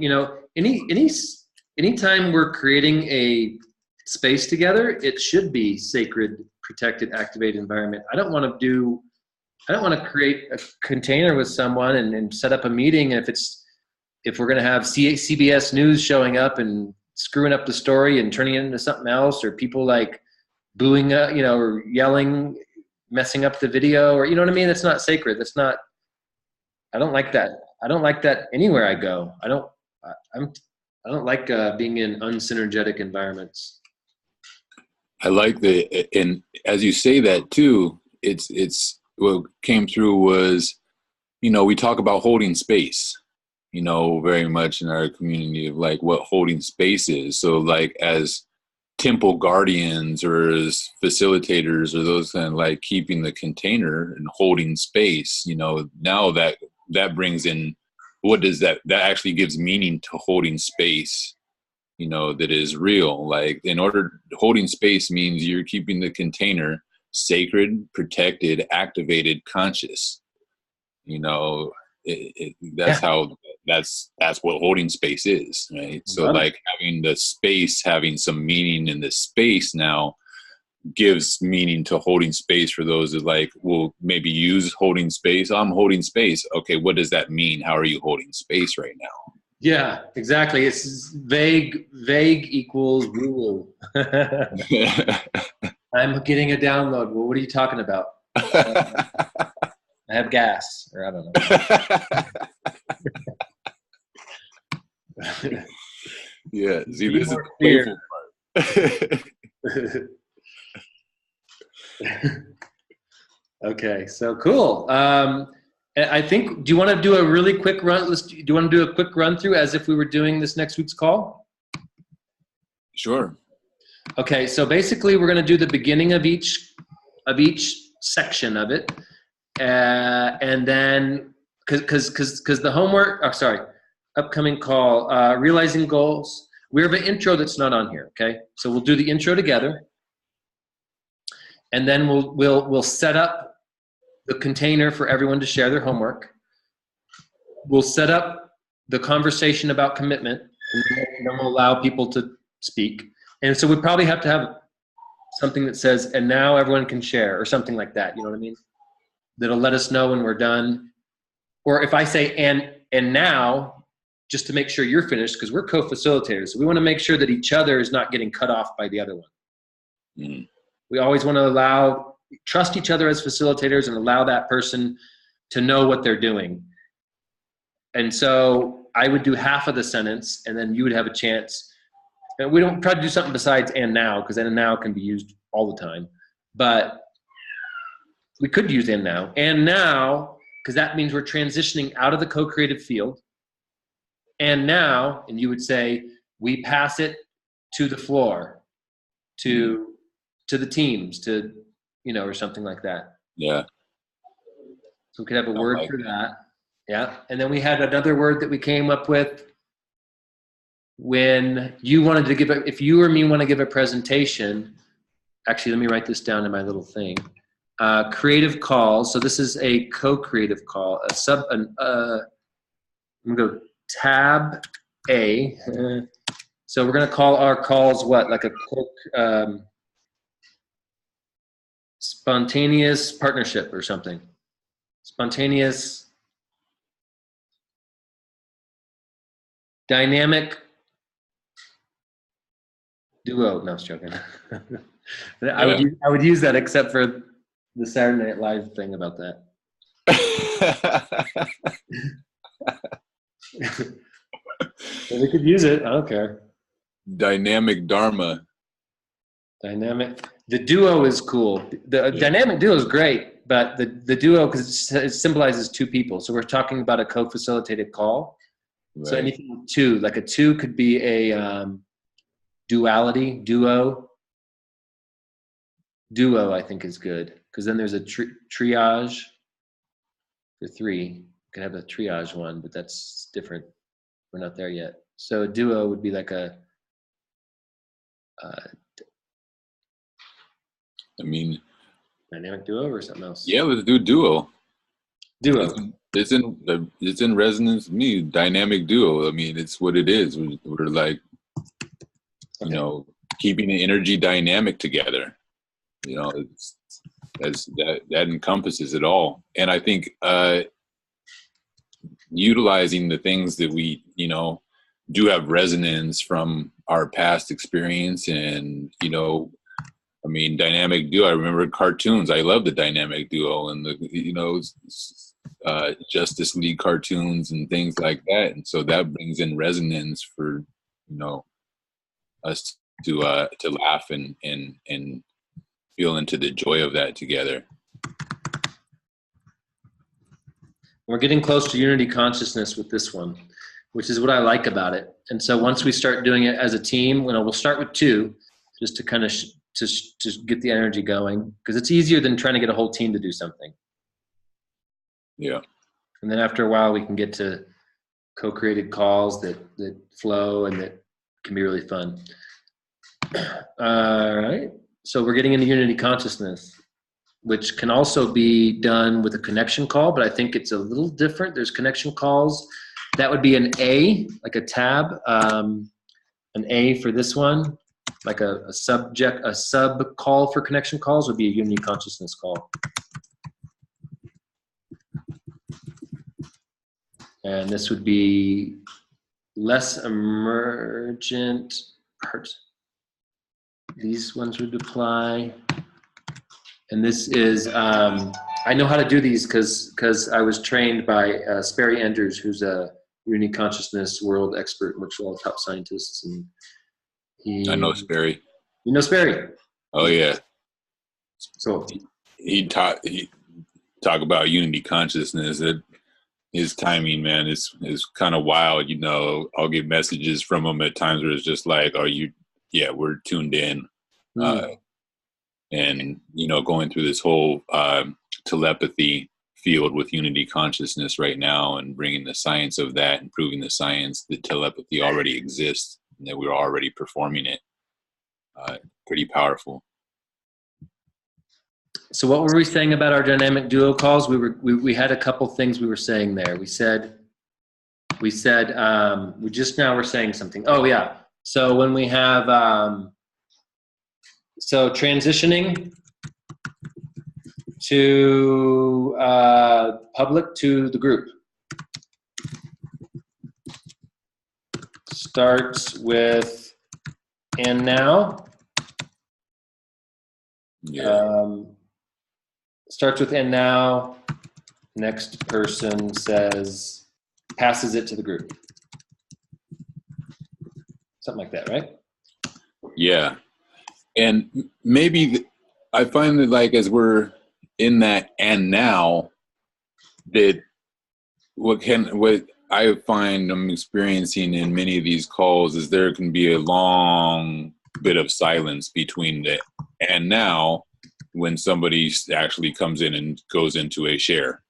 Speaker 1: anytime we're creating a space together, it should be sacred, protected, activated environment. I don't want to create a container with someone and set up a meeting. If we're going to have CBS News showing up and screwing up the story and turning it into something else, or people like booing, or yelling, messing up the video, or, you know what I mean? That's not sacred. I don't like that. I don't like that anywhere I go. I don't like being in unsynergetic environments.
Speaker 2: I like and as you say that too, it's what came through was, we talk about holding space, very much in our community of like what holding space is. So like as temple guardians or as facilitators or those kind of like keeping the container and holding space, now that brings in, what does that actually gives meaning to holding space, that is real. Like holding space means you're keeping the container sacred, protected, activated, conscious, that's what holding space is, right? So like having the space, having some meaning in the space now gives meaning to holding space for those that like will maybe use holding space. I'm holding space. Okay, what does that mean? How are you holding space right now?
Speaker 1: Yeah, exactly. It's vague equals woo. I'm getting a download. Well, what are you talking about? I have gas, or I don't know.
Speaker 2: Yeah, see, this is the playful part.
Speaker 1: Okay, so cool. I think, do you want to do a really quick run? Do you want to do a quick run through as if we were doing this next week's call?
Speaker 2: Sure.
Speaker 1: Okay, so basically we're going to do the beginning of each section of it. And then, because the homework, upcoming call, realizing goals. We have an intro that's not on here, okay? So we'll do the intro together. And then we'll set up the container for everyone to share their homework. We'll set up the conversation about commitment, and then we'll allow people to speak. And so we probably have to have something that says, and now everyone can share, or something like that, you know what I mean? That'll let us know when we're done. Or if I say, and now, just to make sure you're finished, because we're co-facilitators, so we want to make sure that each other is not getting cut off by the other one. Mm. We always want to trust each other as facilitators and allow that person to know what they're doing. And so I would do half of the sentence, and then you would have a chance. And we don't try to do something besides and now, because and now can be used all the time. But we could use and now. And now, because that means we're transitioning out of the co-creative field. And now, and you would say, we pass it to the floor, to the teams, or something like that.
Speaker 2: Yeah.
Speaker 1: So we could have a word for that. Yeah. And then we had another word that we came up with when you wanted to if you or me want to give a presentation. Actually, let me write this down in my little thing. Creative calls. So this is a co-creative call. I'm going to go tab A. So we're going to call our calls what? Like a spontaneous partnership or something. Spontaneous dynamic duo. No, I was joking. I would use that except for the Saturday Night Live thing about that. So we could use it. I don't care.
Speaker 2: Dynamic Dharma.
Speaker 1: Dynamic. The duo is cool. The dynamic duo is great, but the duo, because it symbolizes two people. So we're talking about a co-facilitated call. Right. So anything with two, like a two could be a duality, duo. Duo, I think, is good, because then there's a triage for three. You could have a triage one, but that's different. We're not there yet. So a duo would be like a dynamic duo or something else.
Speaker 2: Yeah, let's do duo.
Speaker 1: Duo.
Speaker 2: It's in resonance with me. Dynamic duo. I mean, it's what it is. We're like, you know, keeping the energy dynamic together. You know, that encompasses it all. And I think utilizing the things that we, you know, do have resonance from our past experience, and, you know, I mean, dynamic duo. I remember cartoons. I love the dynamic duo and the, you know, Justice League cartoons and things like that. And so that brings in resonance for, you know, us to laugh and feel into the joy of that together.
Speaker 1: We're getting close to unity consciousness with this one, which is what I like about it. And so once we start doing it as a team, we'll start with two, just to kind of just get the energy going, because it's easier than trying to get a whole team to do something.
Speaker 2: Yeah.
Speaker 1: And then after a while, we can get to co-created calls that flow and that can be really fun. All right. So we're getting into unity consciousness, which can also be done with a connection call, but I think it's a little different. There's connection calls. That would be an A, like a tab, an A for this one. Like a sub call for connection calls would be a unity consciousness call. And this would be less emergent parts. These ones would apply. And this is, I know how to do these because I was trained by Sperry Andrews, who's a unity consciousness world expert, which are all top scientists. And
Speaker 2: I know Sperry.
Speaker 1: You know Sperry?
Speaker 2: Oh yeah.
Speaker 1: So
Speaker 2: he talk about unity consciousness. His timing, man, is kind of wild. You know, I'll get messages from him at times where it's just like, we're tuned in. And, you know, going through this whole telepathy field with unity consciousness right now, and bringing the science of that and proving the science that telepathy already exists and that we're already performing it. Pretty powerful.
Speaker 1: So what were we saying about our dynamic duo calls? We had a couple things we were saying there. We said we just now were saying something. Oh yeah. So when we have so transitioning to public to the group starts with and now.
Speaker 2: Yeah.
Speaker 1: Starts with and now. Next person passes it to the group. Something like that, right?
Speaker 2: Yeah. And maybe I find that, like, as we're in that and now, that what I find I'm experiencing in many of these calls is there can be a long bit of silence between the and now when somebody actually comes in and goes into a share,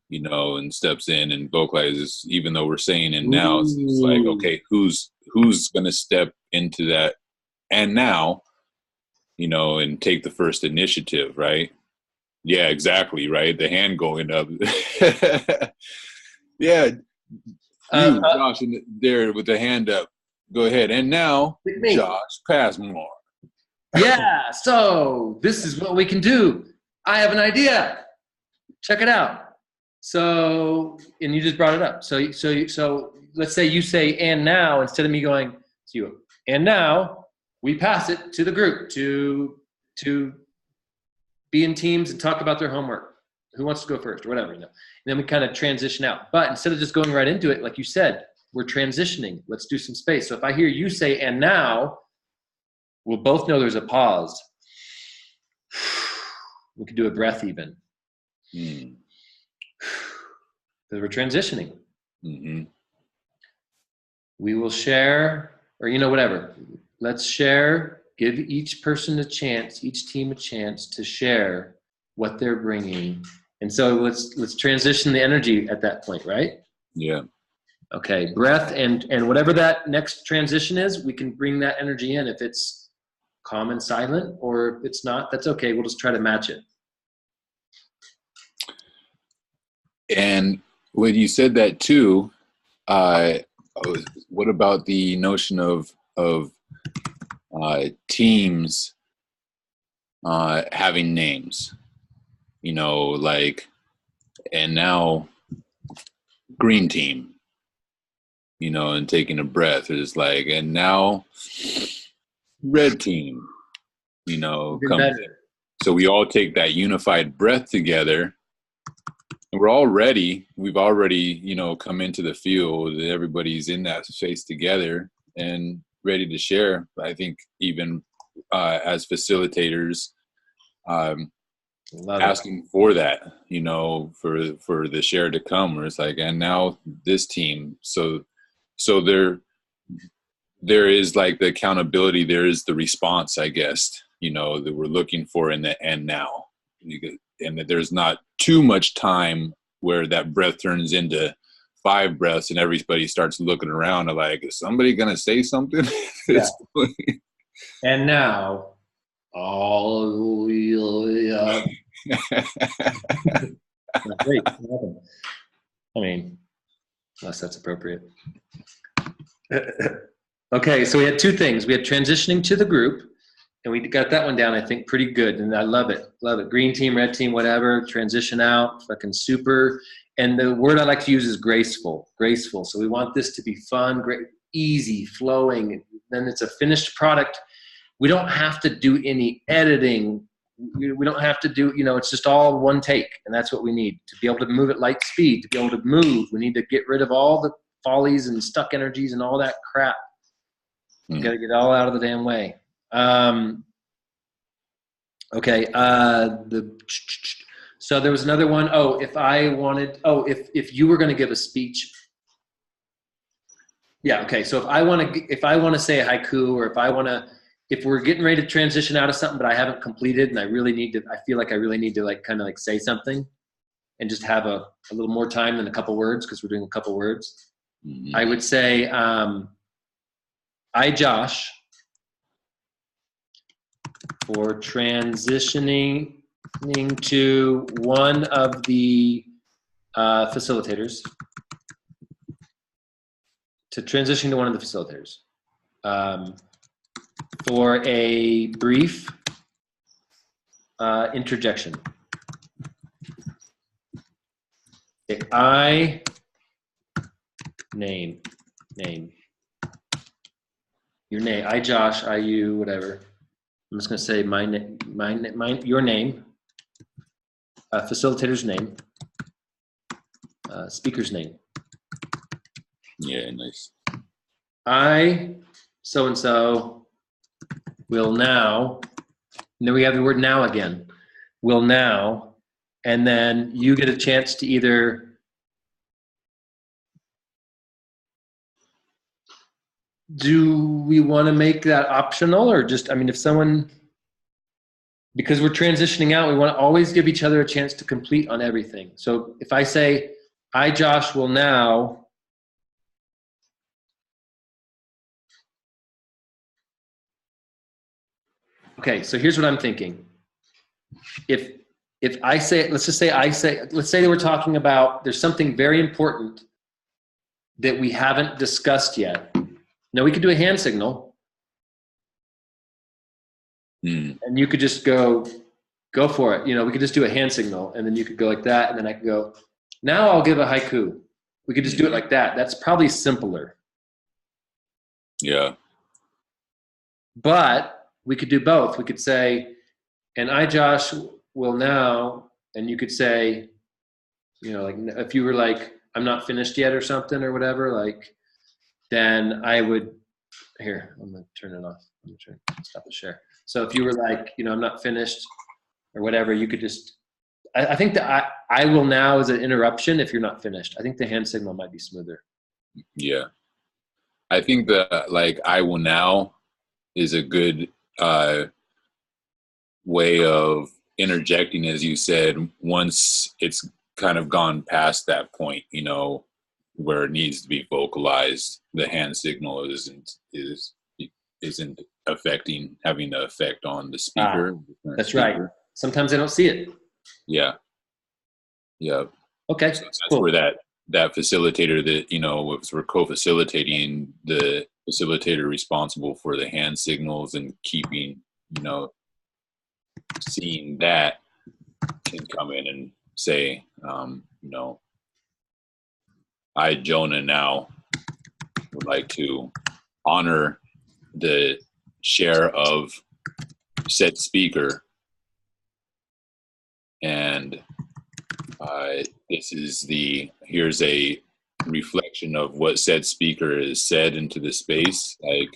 Speaker 2: you know, and steps in and vocalizes, even though we're saying and now, it's like, okay, who's going to step into that and now, you know, and take the first initiative, right? Yeah, exactly, right? The hand going up. Yeah, Josh, in there with the hand up. Go ahead. And now, Josh Passmore.
Speaker 1: Yeah, so this is what we can do. I have an idea. Check it out. So, and you just brought it up. So let's say you say, and now, instead of me going to you, and now we pass it to the group to be in teams and talk about their homework. Who wants to go first or whatever, you know? And then we kind of transition out. But instead of just going right into it, like you said, we're transitioning. Let's do some space. So if I hear you say, and now, we'll both know there's a pause. We could do a breath even. Because we're transitioning.
Speaker 2: Mm-hmm.
Speaker 1: We will share, or you know, whatever. Let's share, give each person a chance, each team a chance to share what they're bringing. And so let's transition the energy at that point, right?
Speaker 2: Yeah.
Speaker 1: Okay, breath and whatever that next transition is, we can bring that energy in. If it's calm and silent, or if it's not, that's okay. We'll just try to match it.
Speaker 2: And when you said that too, what about the notion of teams having names? You know, like, and now green team, you know, and taking a breath is like, and now red team, you know, comes in. So we all take that unified breath together, and we've already, you know, come into the field. Everybody's in that space together and ready to share. I think even as facilitators, asking for that, you know, for the share to come, where it's like, and now this team. So there is like the accountability, there is the response, I guess, you know, that we're looking for in the end now. And that there's not too much time where that breath turns into 5 breaths and everybody starts looking around and like, is somebody going to say something?
Speaker 1: Yeah. And now, all great. I mean, unless that's appropriate. Okay, so we had 2 things. We had transitioning to the group, and we got that one down, I think, pretty good. And I love it. Love it. Green team, red team, whatever. Transition out, fucking super. And the word I like to use is graceful. Graceful. So we want this to be fun, great, easy, flowing. Then it's a finished product. We don't have to do any editing. We don't have to do, you know, it's just all one take. And that's what we need. To be able to move at light speed, to be able to move, we need to get rid of all the follies and stuck energies and all that crap. You got to get it all out of the damn way. Okay. So there was another one. Oh, if you were going to give a speech. Yeah. Okay. So if I want to say a haiku, or if we're getting ready to transition out of something, but I haven't completed, and I feel like I really need to like kind of like say something and just have a little more time than a couple words, because we're doing a couple words. I would say, I, Josh, for transitioning to one of the facilitators, for a brief interjection. I name your name. I Josh. I you. Whatever. I'm just gonna say your name. Facilitator's name. Speaker's name.
Speaker 2: Yeah, nice.
Speaker 1: I so and so will now. And then we have the word now again. Will now, and then you get a chance to either. Do we want to make that optional, or just, I mean, if someone, because we're transitioning out, we want to always give each other a chance to complete on everything. So if I say, I, Josh, will now, okay, so here's what I'm thinking. If I say, let's say that we're talking about, there's something very important that we haven't discussed yet. Now we could do a hand signal, and you could just go for it. You know, we could just do a hand signal, and then you could go like that, and then I could go, now I'll give a haiku, We could just do it like that. That's probably simpler.
Speaker 2: Yeah.
Speaker 1: But we could do both. We could say, and I, Josh, will now, and you could say, you know, like if you were like, I'm not finished yet or something or whatever, like, then I would, here, I'm going to turn it off. I'm going to stop the share. So if you were like, you know, I'm not finished or whatever, you could just, I think that I will now is an interruption if you're not finished. I think the hand signal might be smoother.
Speaker 2: Yeah. I think that like I will now is a good way of interjecting, as you said, once it's kind of gone past that point, you know, where it needs to be vocalized. The hand signal isn't having the effect on the speaker.
Speaker 1: That's right. Sometimes I don't see it.
Speaker 2: Yeah. Yeah.
Speaker 1: Okay.
Speaker 2: So that's
Speaker 1: cool.
Speaker 2: where that facilitator that, you know, we're co-facilitating, the facilitator responsible for the hand signals and keeping, you know, seeing that can come in and say, you know, I, Jonah, now would like to honor the share of said speaker, and here's a reflection of what said speaker is said into the space, like,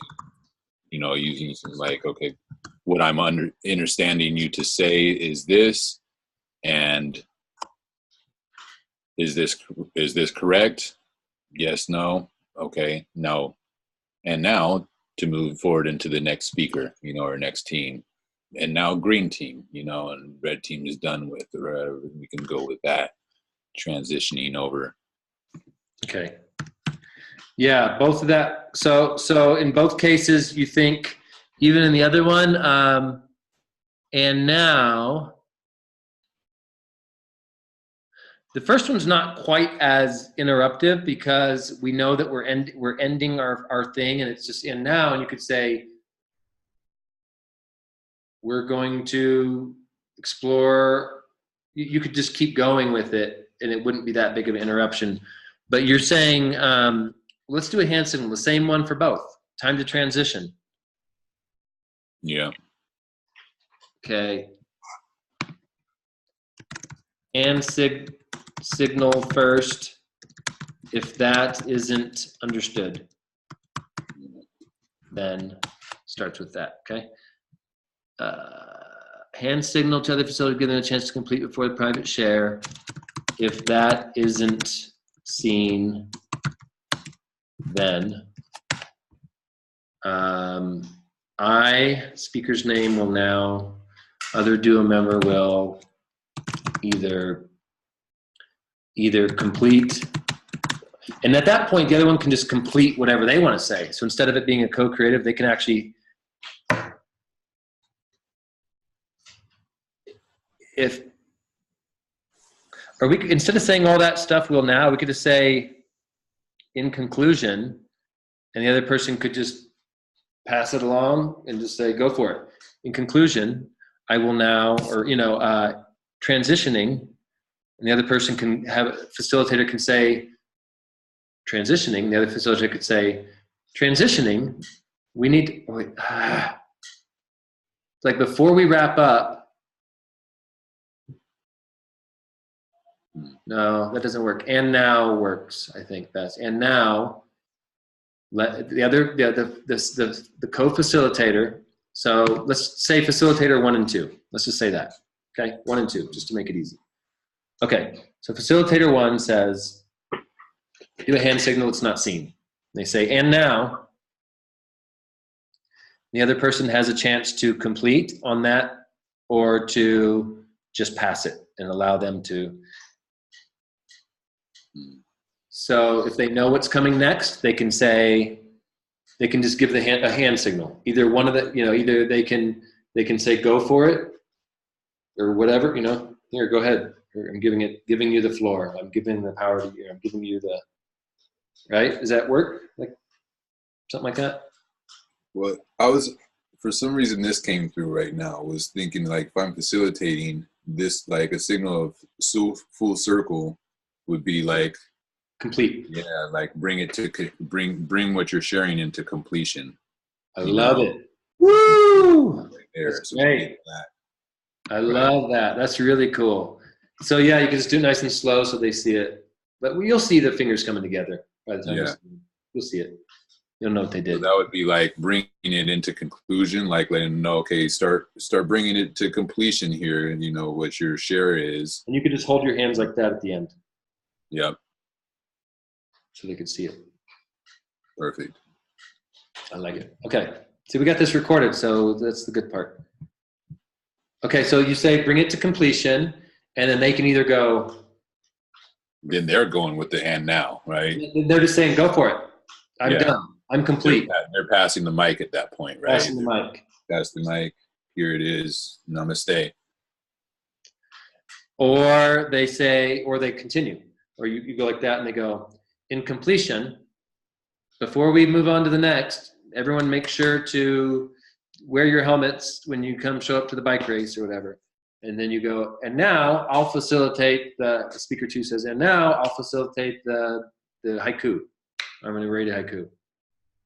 Speaker 2: you know, using some like, okay, what I'm understanding you to say is this, and is this correct? Yes, no, okay, no. And now to move forward into the next speaker, you know, or next team. And now green team, you know, and red team is done with, or we can go with that, transitioning over.
Speaker 1: Okay. Yeah, both of that. So in both cases, you think, even in the other one, and now, the first one's not quite as interruptive because we know that we're ending our thing, and it's just in now, and you could say, we're going to explore. You could just keep going with it, and it wouldn't be that big of an interruption. But you're saying, let's do a hand signal, the same one for both. Time to transition.
Speaker 2: Yeah.
Speaker 1: Okay. Hand signal first, if that isn't understood. Then starts with that, okay? Hand signal to other facility, give them a chance to complete before the private share. If that isn't seen, then I, speaker's name, will now, other duo member will either complete, and at that point the other one can just complete whatever they want to say. So instead of it being a co-creative, they can actually, instead of saying all that stuff, we could just say in conclusion, and the other person could just pass it along and just say, go for it. In conclusion, I will now, or, you know, transitioning, and the other person can facilitator can say transitioning, the other facilitator could say transitioning, we need, like before we wrap up, no, that doesn't work. And now works, I think, best. And now, let the co-facilitator. So let's say facilitator 1 and 2. Let's just say that. Okay, 1 and 2, just to make it easy. Okay, so facilitator 1 says, do a hand signal, it's not seen. They say, and now. The other person has a chance to complete on that, or to just pass it and allow them to. So if they know what's coming next, they can say, they can just give a hand signal. Either one of the, you know, either they can say go for it, or whatever, you know. Here, go ahead. I'm giving you the floor. I'm giving the power to you. I'm giving you the, right? Does that work? Like something like that?
Speaker 2: Well, for some reason this came through right now. I was thinking, like, if I'm facilitating this, like a signal of full circle would be like
Speaker 1: Complete.
Speaker 2: Yeah, like bring it to bring what you're sharing into completion.
Speaker 1: I love it. Woo!
Speaker 2: Right there.
Speaker 1: That's
Speaker 2: So
Speaker 1: great.
Speaker 2: that,
Speaker 1: I
Speaker 2: right.
Speaker 1: love that. That's really cool. So yeah, you can just do it nice and slow so they see it. But you'll see the fingers coming together by the time
Speaker 2: Yeah.
Speaker 1: you'll see it. You'll know what they
Speaker 2: So
Speaker 1: did.
Speaker 2: that would be like bringing it into conclusion, like letting them know, okay, start bringing it to completion here, and you know what your share is.
Speaker 1: And you could just hold your hands like that at the end.
Speaker 2: Yep.
Speaker 1: So they could see it.
Speaker 2: Perfect.
Speaker 1: I like it. Okay. So we got this recorded, so that's the good part. Okay, so you say bring it to completion, and then they can either go.
Speaker 2: Then they're going with the hand now, right?
Speaker 1: They're just saying, go for it. I'm done. I'm complete.
Speaker 2: They're passing the mic at that point, right?
Speaker 1: Passing the mic.
Speaker 2: Pass the mic. Here it is. Namaste.
Speaker 1: Or they say, or they continue. Or you go like that and they go, in completion, before we move on to the next, everyone make sure to wear your helmets when you come show up to the bike race or whatever. And then you go, and now I'll facilitate the speaker 2 says, and now I'll facilitate the haiku. I'm going to read a haiku.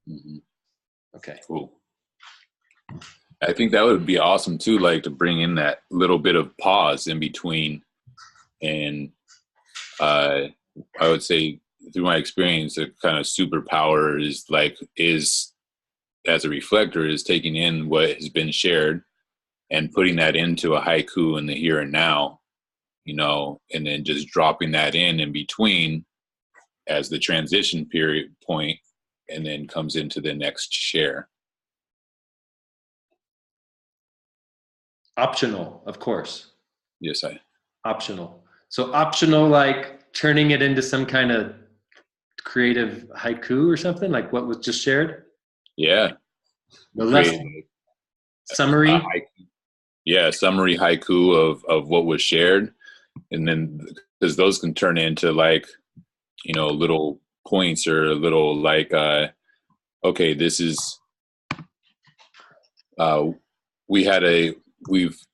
Speaker 2: Mm-hmm.
Speaker 1: Okay.
Speaker 2: Cool. I think that would be awesome too, like to bring in that little bit of pause in between. And I would say through my experience, a kind of superpower is as a reflector is taking in what has been shared and putting that into a haiku in the here and now, you know, and then just dropping that in between as the transition period point, and then comes into the next share.
Speaker 1: Optional, of course.
Speaker 2: Yes,
Speaker 1: Optional. So optional, like turning it into some kind of creative haiku or something, like what was just shared.
Speaker 2: Yeah.
Speaker 1: The lesson. Summary.
Speaker 2: Yeah, summary haiku of what was shared, and then because those can turn into like, you know, little points or a little like, okay, this is. We've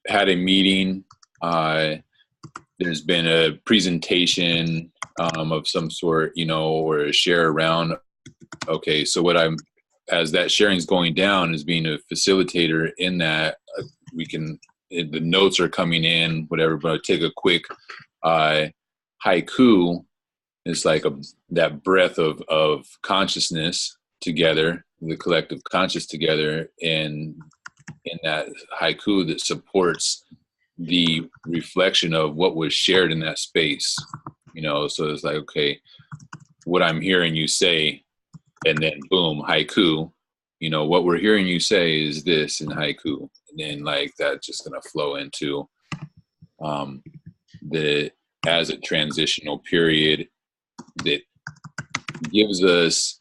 Speaker 2: had a meeting. There's been a presentation of some sort, you know, or a share around. Okay, so as that sharing's going down, is being a facilitator in that, the notes are coming in, whatever, but I'll take a quick haiku. It's like that breath of consciousness together, the collective conscious together, and in that haiku that supports the reflection of what was shared in that space, you know. So it's like, okay, what I'm hearing you say, and then boom, haiku, you know, what we're hearing you say is this in haiku, and then like that's just gonna flow into as a transitional period that gives us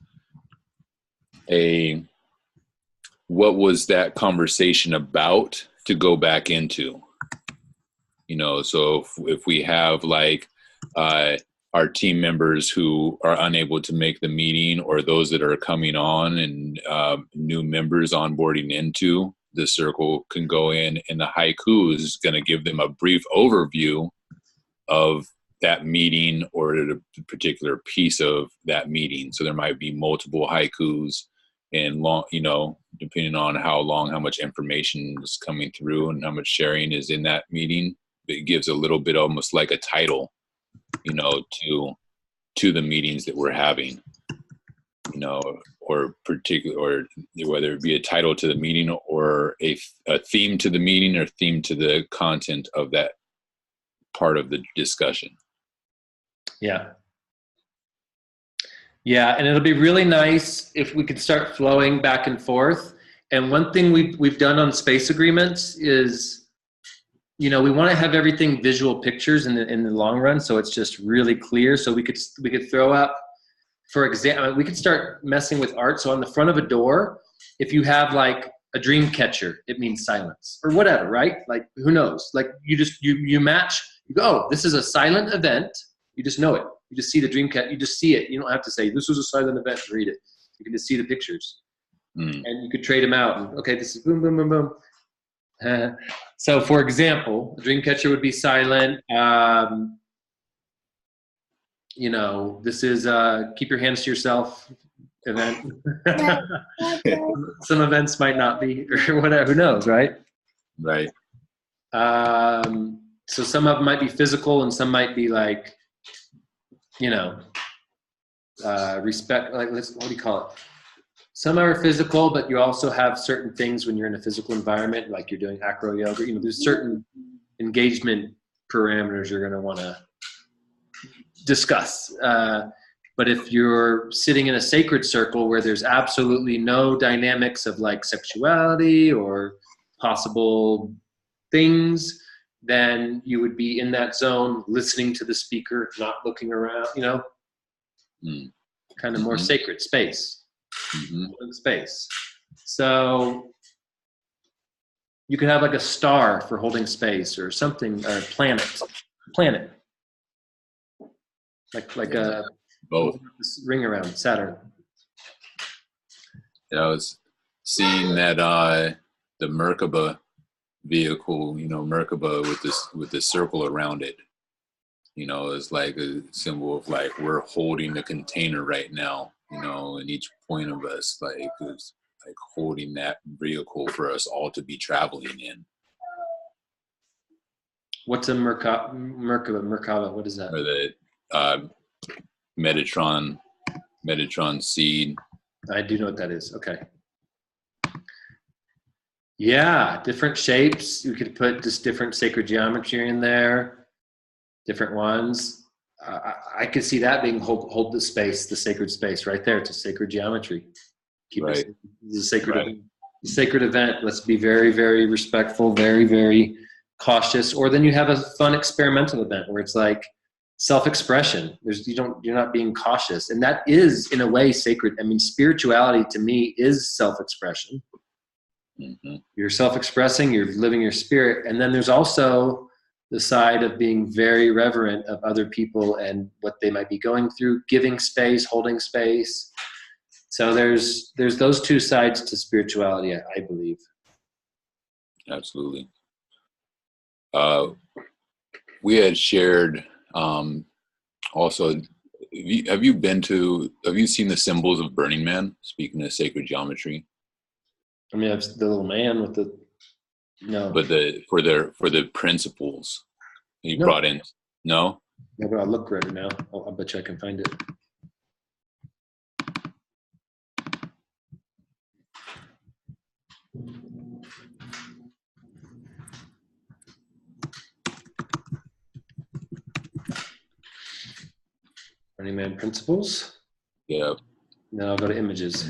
Speaker 2: what was that conversation about to go back into, you know. So if we have like our team members who are unable to make the meeting, or those that are coming on and new members onboarding into the circle, can go in, and the haiku is going to give them a brief overview of that meeting or a particular piece of that meeting. So there might be multiple haikus, and long, you know, depending on how much information is coming through and how much sharing is in that meeting, it gives a little bit almost like a title, you know, to the meetings that we're having, you know, or whether it be a title to the meeting or a theme to the meeting or theme to the content of that part of the discussion.
Speaker 1: Yeah. Yeah, and it'll be really nice if we could start flowing back and forth. And one thing we've done on space agreements is, you know, we want to have everything visual pictures in the long run, so it's just really clear. So we could throw up, for example, we could start messing with art. So on the front of a door, if you have like a dream catcher, it means silence or whatever, right? Like, who knows? Like you match. You go, oh, this is a silent event. You just know it. You just see the dream cat. You just see it. You don't have to say, this was a silent event, and read it. You can just see the pictures. And you could trade them out. And, okay, this is boom, boom, boom, boom. So, for example, a dream catcher would be silent. this is keep your hands to yourself event. Some events might not be, or whatever, who knows, right?
Speaker 2: Right.
Speaker 1: So some of them might be physical and some might be like, respect, like, what do you call it? Some are physical, but you also have certain things when you're in a physical environment, like you're doing acro yoga, there's certain engagement parameters you're going to want to discuss. But if you're sitting in a sacred circle where there's absolutely no dynamics of like sexuality or possible things, then you would be in that zone, listening to the speaker, not looking around, kind of more sacred space. Space. So you could have like a star for holding space or something, or planet, like a
Speaker 2: both
Speaker 1: ring around Saturn.
Speaker 2: I was seeing that the Merkaba vehicle, Merkaba with this circle around it, is like a symbol of like we're holding the container right now, and each point of us like is like holding that vehicle for us all to be traveling in.
Speaker 1: What's a Merkaba? What is that?
Speaker 2: Or the Metatron seed.
Speaker 1: I do know what that is. Okay. Yeah, different shapes. You could put just different sacred geometry in there, different ones. I could see that being hold the space, the sacred space right there. It's a sacred geometry. Keep
Speaker 2: right.
Speaker 1: It's a sacred event. Sacred event. Let's be very, very respectful, very, very cautious. Or then you have a fun experimental event where it's like self-expression. You're not being cautious, and that is in a way sacred. I mean, spirituality to me is self-expression. You're self-expressing. You're living your spirit, and then there's also the side of being very reverent of other people and what they might be going through, giving space, holding space. So there's those two sides to spirituality, I believe.
Speaker 2: Absolutely. We had shared also, have you seen the symbols of Burning Man, speaking of sacred geometry?
Speaker 1: I mean, I've the little man with the, no.
Speaker 2: But for the principles you brought in, no?
Speaker 1: Yeah, but I'll look right now. I'll bet you I can find it. Burning Man principles.
Speaker 2: Yeah.
Speaker 1: Now I'll go to images.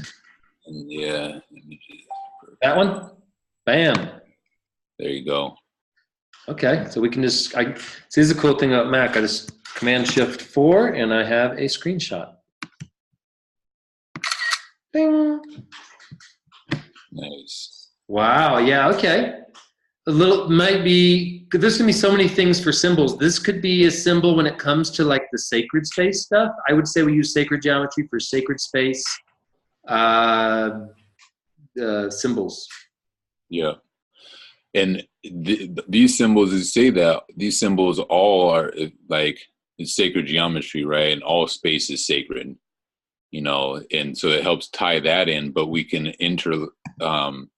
Speaker 2: And yeah, images.
Speaker 1: That one? Bam.
Speaker 2: There you go.
Speaker 1: Okay, so we can just, see, this is the cool thing about Mac. I just Command-Shift-4 and I have a screenshot. Bing.
Speaker 2: Nice.
Speaker 1: Wow, yeah, okay. A little, might be, there's gonna be so many things for symbols. This could be a symbol when it comes to like the sacred space stuff. I would say we use sacred geometry for sacred space symbols.
Speaker 2: Yeah. And these symbols, you say that these symbols all are like it's sacred geometry, right? And all space is sacred, and so it helps tie that in, but we can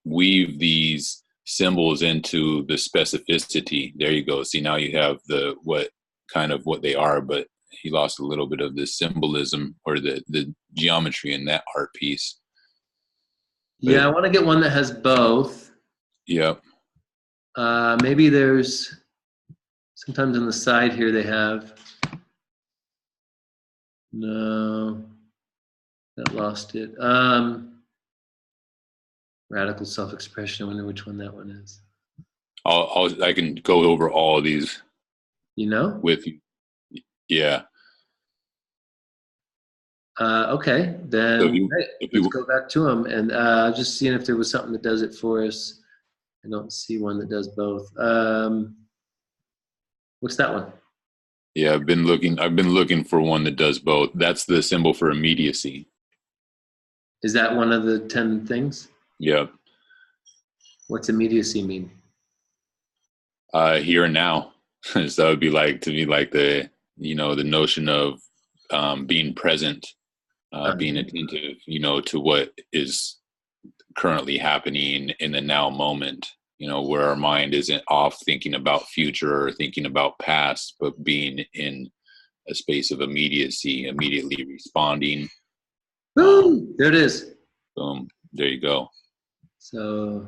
Speaker 2: weave these symbols into the specificity. There you go. See, now you have what they are, but he lost a little bit of the symbolism or the geometry in that art piece. But,
Speaker 1: yeah, I want to get one that has both.
Speaker 2: Yeah.
Speaker 1: Maybe there's sometimes on the side here they have, no, that lost it. Radical self-expression. I wonder which one that one is.
Speaker 2: I can go over all of these. With you. Yeah.
Speaker 1: Okay, then
Speaker 2: So
Speaker 1: let's go back to them and just seeing if there was something that does it for us. I don't see one that does both. What's that one?
Speaker 2: Yeah, I've been looking for one that does both. That's the symbol for immediacy.
Speaker 1: Is that one of the 10 things?
Speaker 2: Yeah.
Speaker 1: What's immediacy mean?
Speaker 2: Here and now. So that would be like, to me, like the, the notion of being present, being attentive, to what is currently happening in the now moment, where our mind isn't off thinking about future or thinking about past, but being in a space of immediacy, immediately responding.
Speaker 1: Boom! There it is.
Speaker 2: Boom. There you go.
Speaker 1: So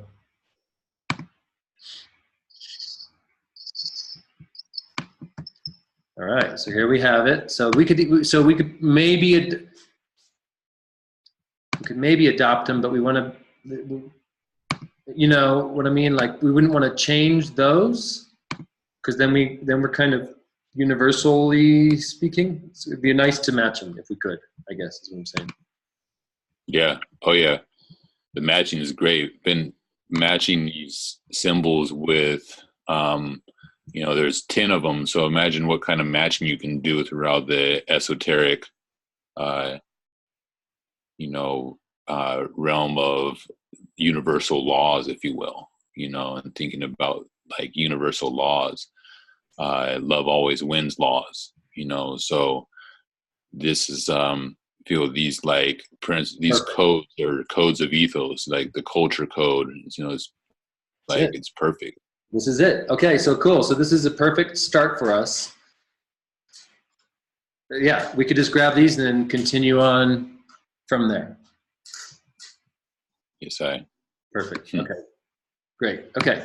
Speaker 1: all right, so here we have it. So we could maybe adopt them, but we want to, you know what I mean? Like we wouldn't want to change those because then we're kind of universally speaking. So it'd be nice to match them if we could, I guess is what I'm saying.
Speaker 2: Yeah. Oh yeah. The matching is great. Been matching these symbols with, there's 10 of them. So imagine what kind of matching you can do throughout the esoteric, realm of universal laws, if you will, and thinking about like universal laws, love always wins laws, so this is, feel these like these codes are codes of ethos, like the culture code, it's like, it's perfect.
Speaker 1: This is it. Okay, so cool. So this is a perfect start for us. Yeah, we could just grab these and then continue on from there.
Speaker 2: Yes,
Speaker 1: Perfect. Okay, great. Okay.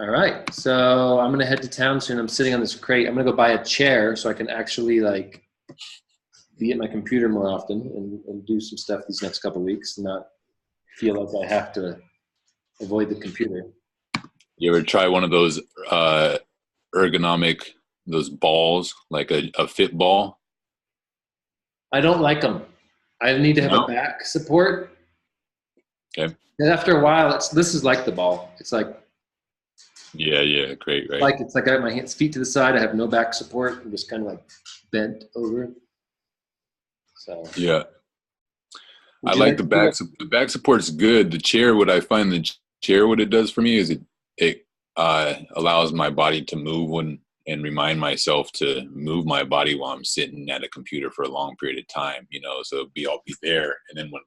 Speaker 1: All right, so I'm gonna head to town soon. I'm sitting on this crate. I'm gonna go buy a chair so I can actually like be at my computer more often and do some stuff these next couple of weeks and not feel like I have to avoid the computer.
Speaker 2: You ever try one of those ergonomic, those balls, like a fit ball?
Speaker 1: I don't like them. I need to have a back support.
Speaker 2: Okay.
Speaker 1: And after a while, this is like the ball. It's like,
Speaker 2: yeah, great, right?
Speaker 1: Like it's like I have my feet to the side. I have no back support. I'm just kind of like bent over. So
Speaker 2: yeah, I like the back. The back support is good. The chair, what I find the chair, what it does for me is it allows my body to move and remind myself to move my body while I'm sitting at a computer for a long period of time. So I'll be there, and then when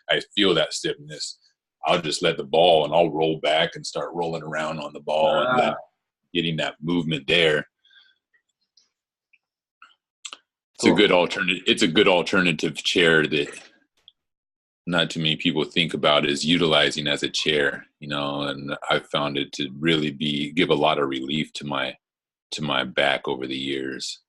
Speaker 2: I feel that stiffness, I'll just let the ball and I'll roll back and start rolling around on the ball and then getting that movement there. It's a good alternative. It's a good alternative chair that not too many people think about is utilizing as a chair, and I found it to really give a lot of relief to my back over the years.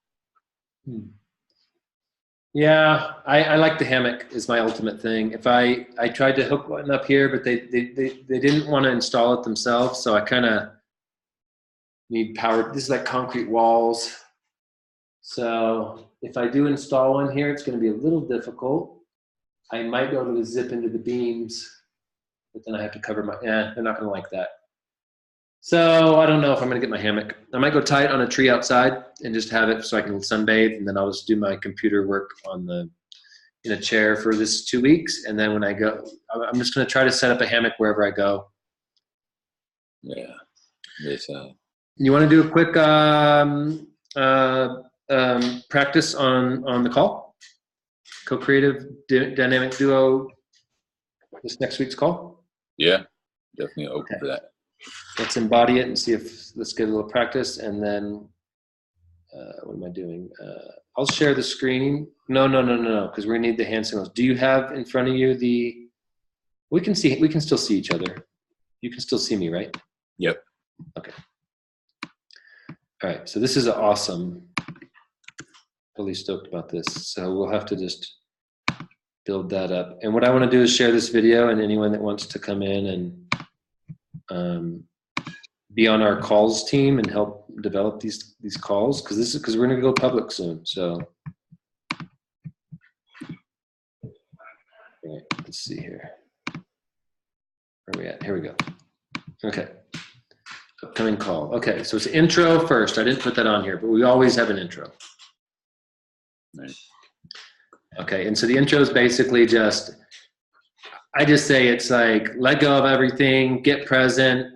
Speaker 1: Yeah, I like the hammock is my ultimate thing. If I tried to hook one up here, but they didn't want to install it themselves, so I kind of need power. This is like concrete walls. So if I do install one here, it's going to be a little difficult. I might be able to zip into the beams, but then I have to cover they're not going to like that. So I don't know if I'm going to get my hammock. I might go tie it on a tree outside and just have it so I can sunbathe, and then I'll just do my computer work in a chair for this 2 weeks. And then when I go, I'm just going to try to set up a hammock wherever I go.
Speaker 2: Yeah. Yes.
Speaker 1: You want to do a quick practice on the call? Co-creative dynamic duo, this next week's call?
Speaker 2: Yeah, definitely open for that.
Speaker 1: Let's embody it and let's get a little practice. And then, what am I doing? I'll share the screen. No, because we need the hand signals. Do you have in front of you we can still see each other. You can still see me, right?
Speaker 2: Yep.
Speaker 1: Okay. All right, so this is awesome. Really stoked about this. So we'll have to just build that up. And what I want to do is share this video, and anyone that wants to come in and be on our calls team and help develop these calls, because we're going to go public soon. So all right, let's see here. Where are we at? Here we go. Okay. Upcoming call. Okay, so it's intro first. I didn't put that on here, but we always have an intro.
Speaker 2: Nice.
Speaker 1: Okay, and so the intro is basically I just say it's like, let go of everything, get present,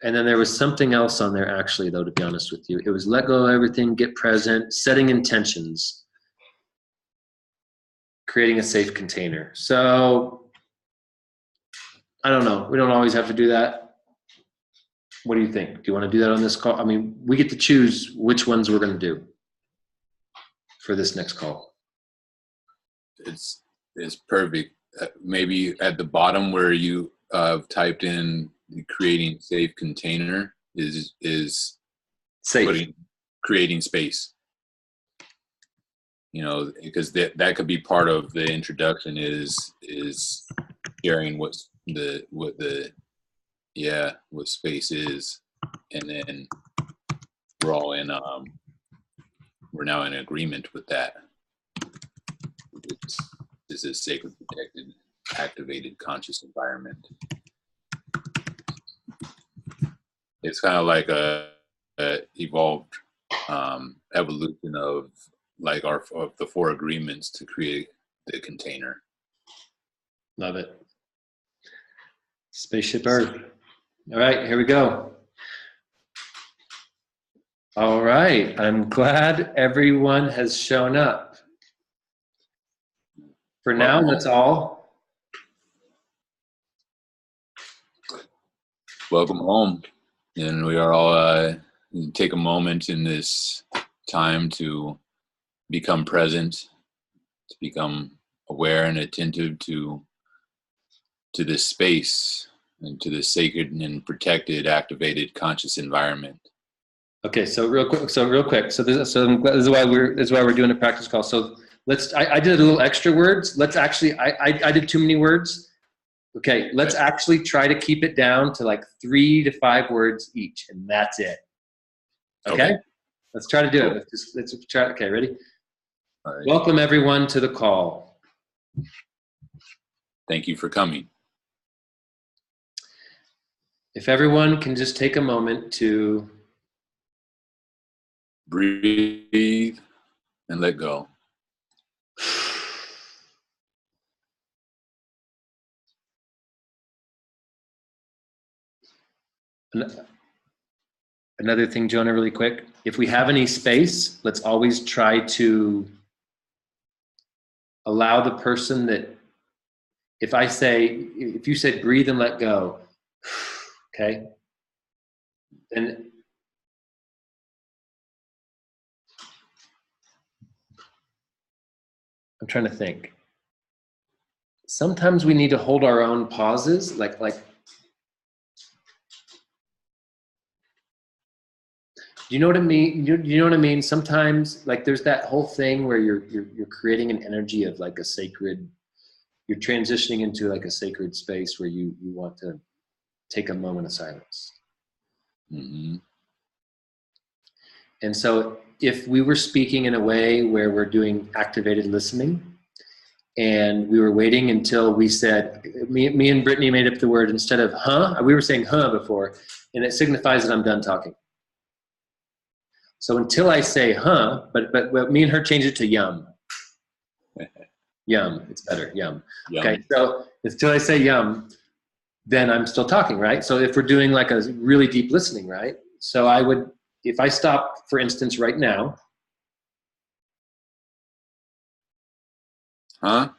Speaker 1: And then there was something else on there, actually, though, to be honest with you. It was let go of everything, get present, setting intentions, creating a safe container. So I don't know. We don't always have to do that. What do you think? Do you want to do that on this call? I mean, we get to choose which ones we're going to do for this next call.
Speaker 2: It's perfect. Maybe at the bottom where you typed in creating safe container is
Speaker 1: Safe.
Speaker 2: Creating space. You know, because that could be part of the introduction is sharing what space is, and then we're all in we're now in agreement with that. This is sacred, protected, activated, conscious environment. It's kind of like a evolved evolution of like of the 4 agreements to create the container.
Speaker 1: Love it. Spaceship Earth. All right, here we go. All right, I'm glad everyone has shown up. For now, that's all.
Speaker 2: Welcome home. And we are all take a moment in this time to become present, to become aware and attentive to this space and to this sacred and protected, activated, conscious environment.
Speaker 1: Okay, so real quick. So this is why we're doing a practice call. So I did a little extra words. Let's actually, I did too many words. Okay, let's actually try to keep it down to like 3 to 5 words each, and that's it. Okay? Let's try to do it. Let's try. Okay, ready?
Speaker 2: All right.
Speaker 1: Welcome everyone to the call.
Speaker 2: Thank you for coming.
Speaker 1: If everyone can just take a moment to
Speaker 2: breathe and let go.
Speaker 1: Another thing, Jonah, really quick. If we have any space, let's always try to allow the person that, if you said breathe and let go, okay? And I'm trying to think. Sometimes we need to hold our own pauses, like you know what I mean? You know what I mean? Sometimes, like, there's that whole thing where you're creating an energy of like a sacred. You're transitioning into like a sacred space where you want to take a moment of silence.
Speaker 2: Mm-hmm.
Speaker 1: And so, if we were speaking in a way where we're doing activated listening, and we were waiting until we said, me and Brittany made up the word instead of huh. We were saying huh before, and it signifies that I'm done talking. So until I say huh, but me and her changed it to yum. Yum, it's better, yum. Okay, so until I say yum, then I'm still talking, right? So if we're doing like a really deep listening, right? So I would, if I stop, for instance, right now.
Speaker 2: Huh?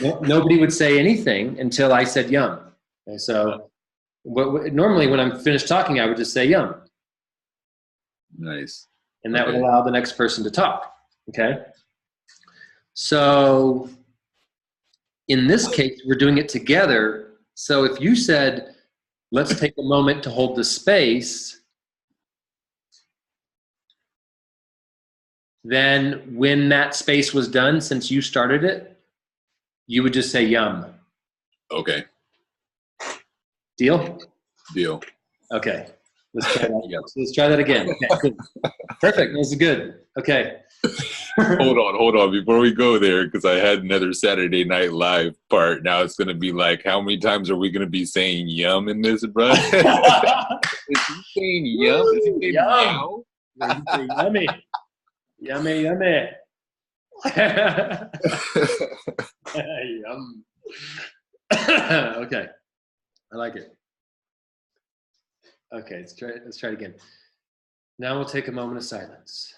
Speaker 1: Nobody would say anything until I said yum. And so normally when I'm finished talking, I would just say yum.
Speaker 2: Nice.
Speaker 1: And that would allow the next person to talk, okay? So in this case, we're doing it together. So if you said, let's take a moment to hold the space, then when that space was done, since you started it, you would just say yum.
Speaker 2: Okay.
Speaker 1: Deal?
Speaker 2: Deal.
Speaker 1: Okay. Let's try that. Yep. So let's try that again. Okay, good. Perfect. This is good. Okay.
Speaker 2: Hold on. Before we go there, because I had another Saturday Night Live part. Now it's going to be like, how many times are we going to be saying yum in this, bro? Is he saying yum? Is he saying
Speaker 1: yum? Yummy. Yummy, yummy. Yum. Okay. I like it. Okay, let's try it again. Now we'll take a moment of silence.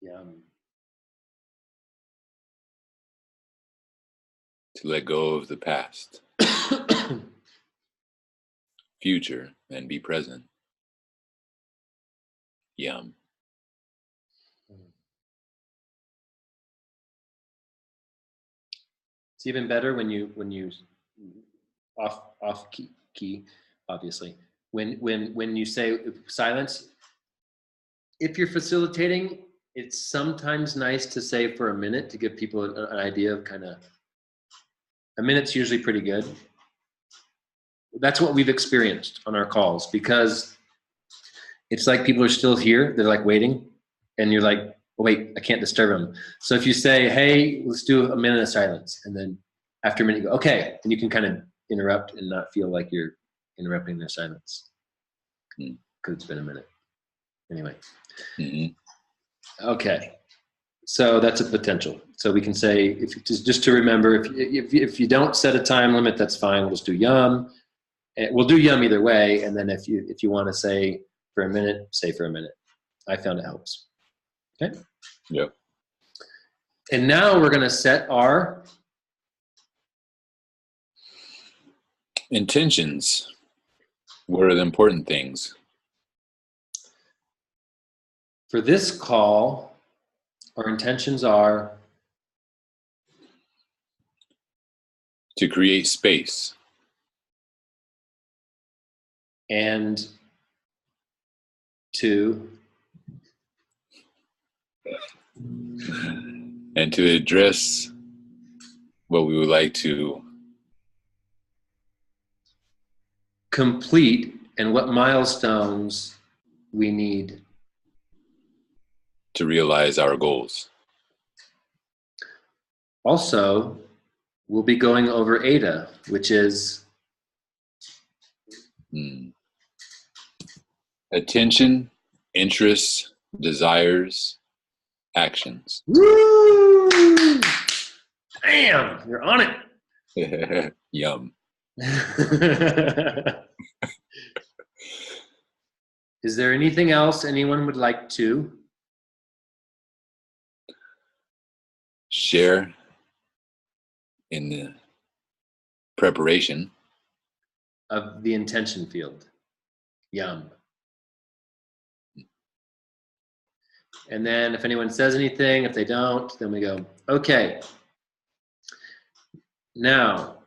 Speaker 1: Yum.
Speaker 2: To let go of the past, future, and be present. Yum.
Speaker 1: It's even better when you off key, obviously. When you say silence, if you're facilitating, it's sometimes nice to say for a minute to give people an idea of kind of, a minute's usually pretty good. That's what we've experienced on our calls, because it's like people are still here, they're like waiting, and you're like, oh, wait, I can't disturb them. So if you say, hey, let's do a minute of silence, and then after a minute you go, okay, and you can kind of interrupt and not feel like you're interrupting their silence, because it's been a minute. Anyway. Okay, so that's a potential. So we can say, if just to remember, if you don't set a time limit, that's fine. We'll just do yum. We'll do yum either way, and then if you want to say for a minute, say for a minute. I found it helps. Okay.
Speaker 2: Yep.
Speaker 1: And now we're going to set our
Speaker 2: intentions. What are the important things?
Speaker 1: For this call, our intentions are
Speaker 2: to create space
Speaker 1: and to
Speaker 2: address what we would like to
Speaker 1: complete and what milestones we need
Speaker 2: to realize our goals.
Speaker 1: Also, we'll be going over ADA, which is
Speaker 2: attention, interests, desires, actions.
Speaker 1: Woo! Damn, you're on it.
Speaker 2: Yum.
Speaker 1: Is there anything else anyone would like to
Speaker 2: share in the preparation
Speaker 1: of the intention field? Yum. And then if anyone says anything, if they don't, then we go, okay. Now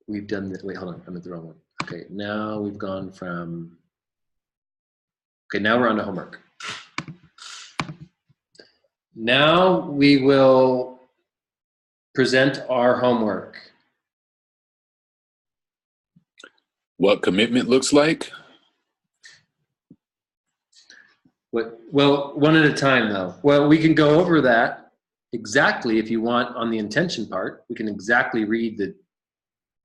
Speaker 1: we've done this. Wait, hold on. I'm at the wrong one. Okay, now we've gone from, okay, now we're on to homework. Now we will present our homework.
Speaker 2: What commitment looks like?
Speaker 1: Well, one at a time though. Well, we can go over that exactly if you want on the intention part. We can exactly read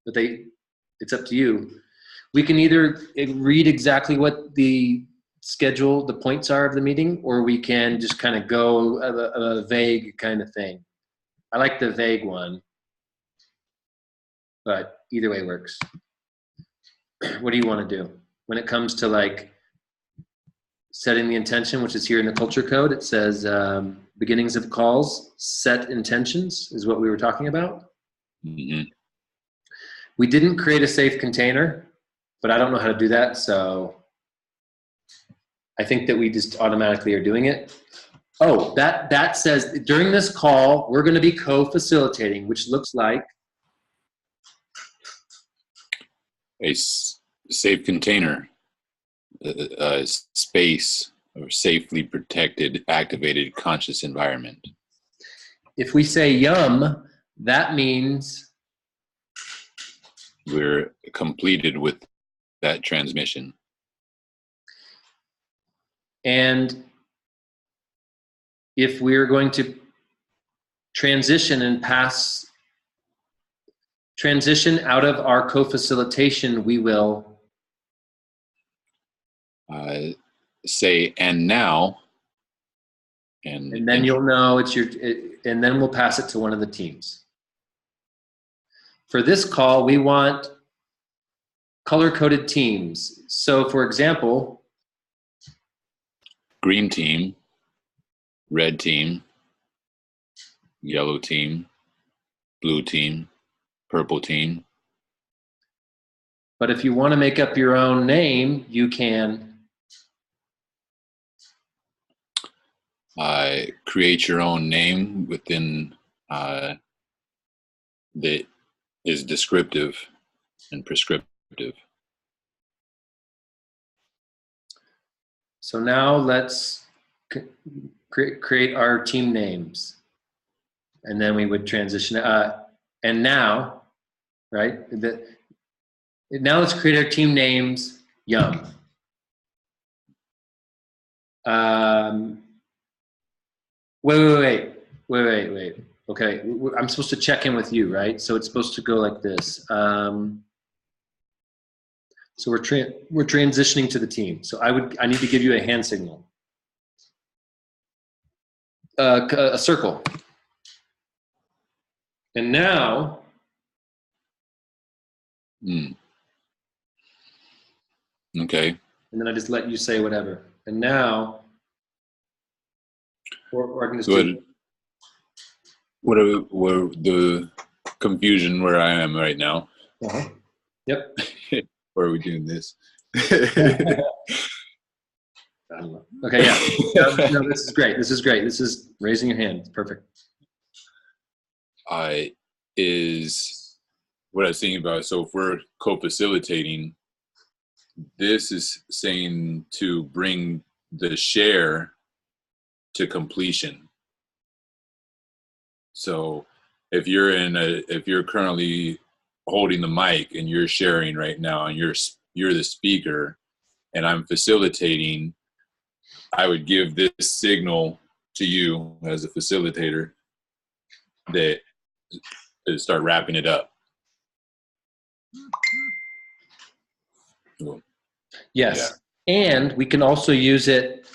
Speaker 1: it's up to you. We can either read exactly what the schedule, the points are of the meeting, or we can just kind of go a vague kind of thing. I like the vague one, but either way works. What do you want to do? When it comes to like setting the intention, which is here in the culture code, it says beginnings of calls, set intentions is what we were talking about.
Speaker 2: Mm-hmm.
Speaker 1: We didn't create a safe container, but I don't know how to do that, so I think that we just automatically are doing it. Oh, that says during this call, we're going to be co-facilitating, which looks like
Speaker 2: a safe container, a space or safely protected, activated, conscious environment.
Speaker 1: If we say yum, that means
Speaker 2: we're completed with that transmission.
Speaker 1: And if we're going to transition out of our co-facilitation, we will
Speaker 2: say, and now,
Speaker 1: and then you'll know it's and then we'll pass it to one of the teams. For this call, we want color-coded teams. So for example,
Speaker 2: green team, red team, yellow team, blue team, purple team.
Speaker 1: But if you want to make up your own name, you can
Speaker 2: create your own name within that is descriptive and prescriptive.
Speaker 1: So now let's create our team names. And then we would transition. And now, right? Now let's create our team names. Yum. Wait. Okay, I'm supposed to check in with you, right? So it's supposed to go like this. So we're transitioning to the team. So I need to give you a hand signal. A circle. And now.
Speaker 2: Okay.
Speaker 1: And then I just let you say whatever. And now. Or I can just
Speaker 2: what are the confusion where I am right now?
Speaker 1: Uh-huh. Yep.
Speaker 2: Why are we doing this?
Speaker 1: I don't know. Okay, yeah. No, this is great. This is raising your hand. It's perfect.
Speaker 2: Is what I was thinking about. So if we're co-facilitating, this is saying to bring the share to completion. So if you're currently holding the mic and you're sharing right now and you're the speaker and I'm facilitating, I would give this signal to you as a facilitator that to start wrapping it up.
Speaker 1: Yes. Yeah. And we can also use it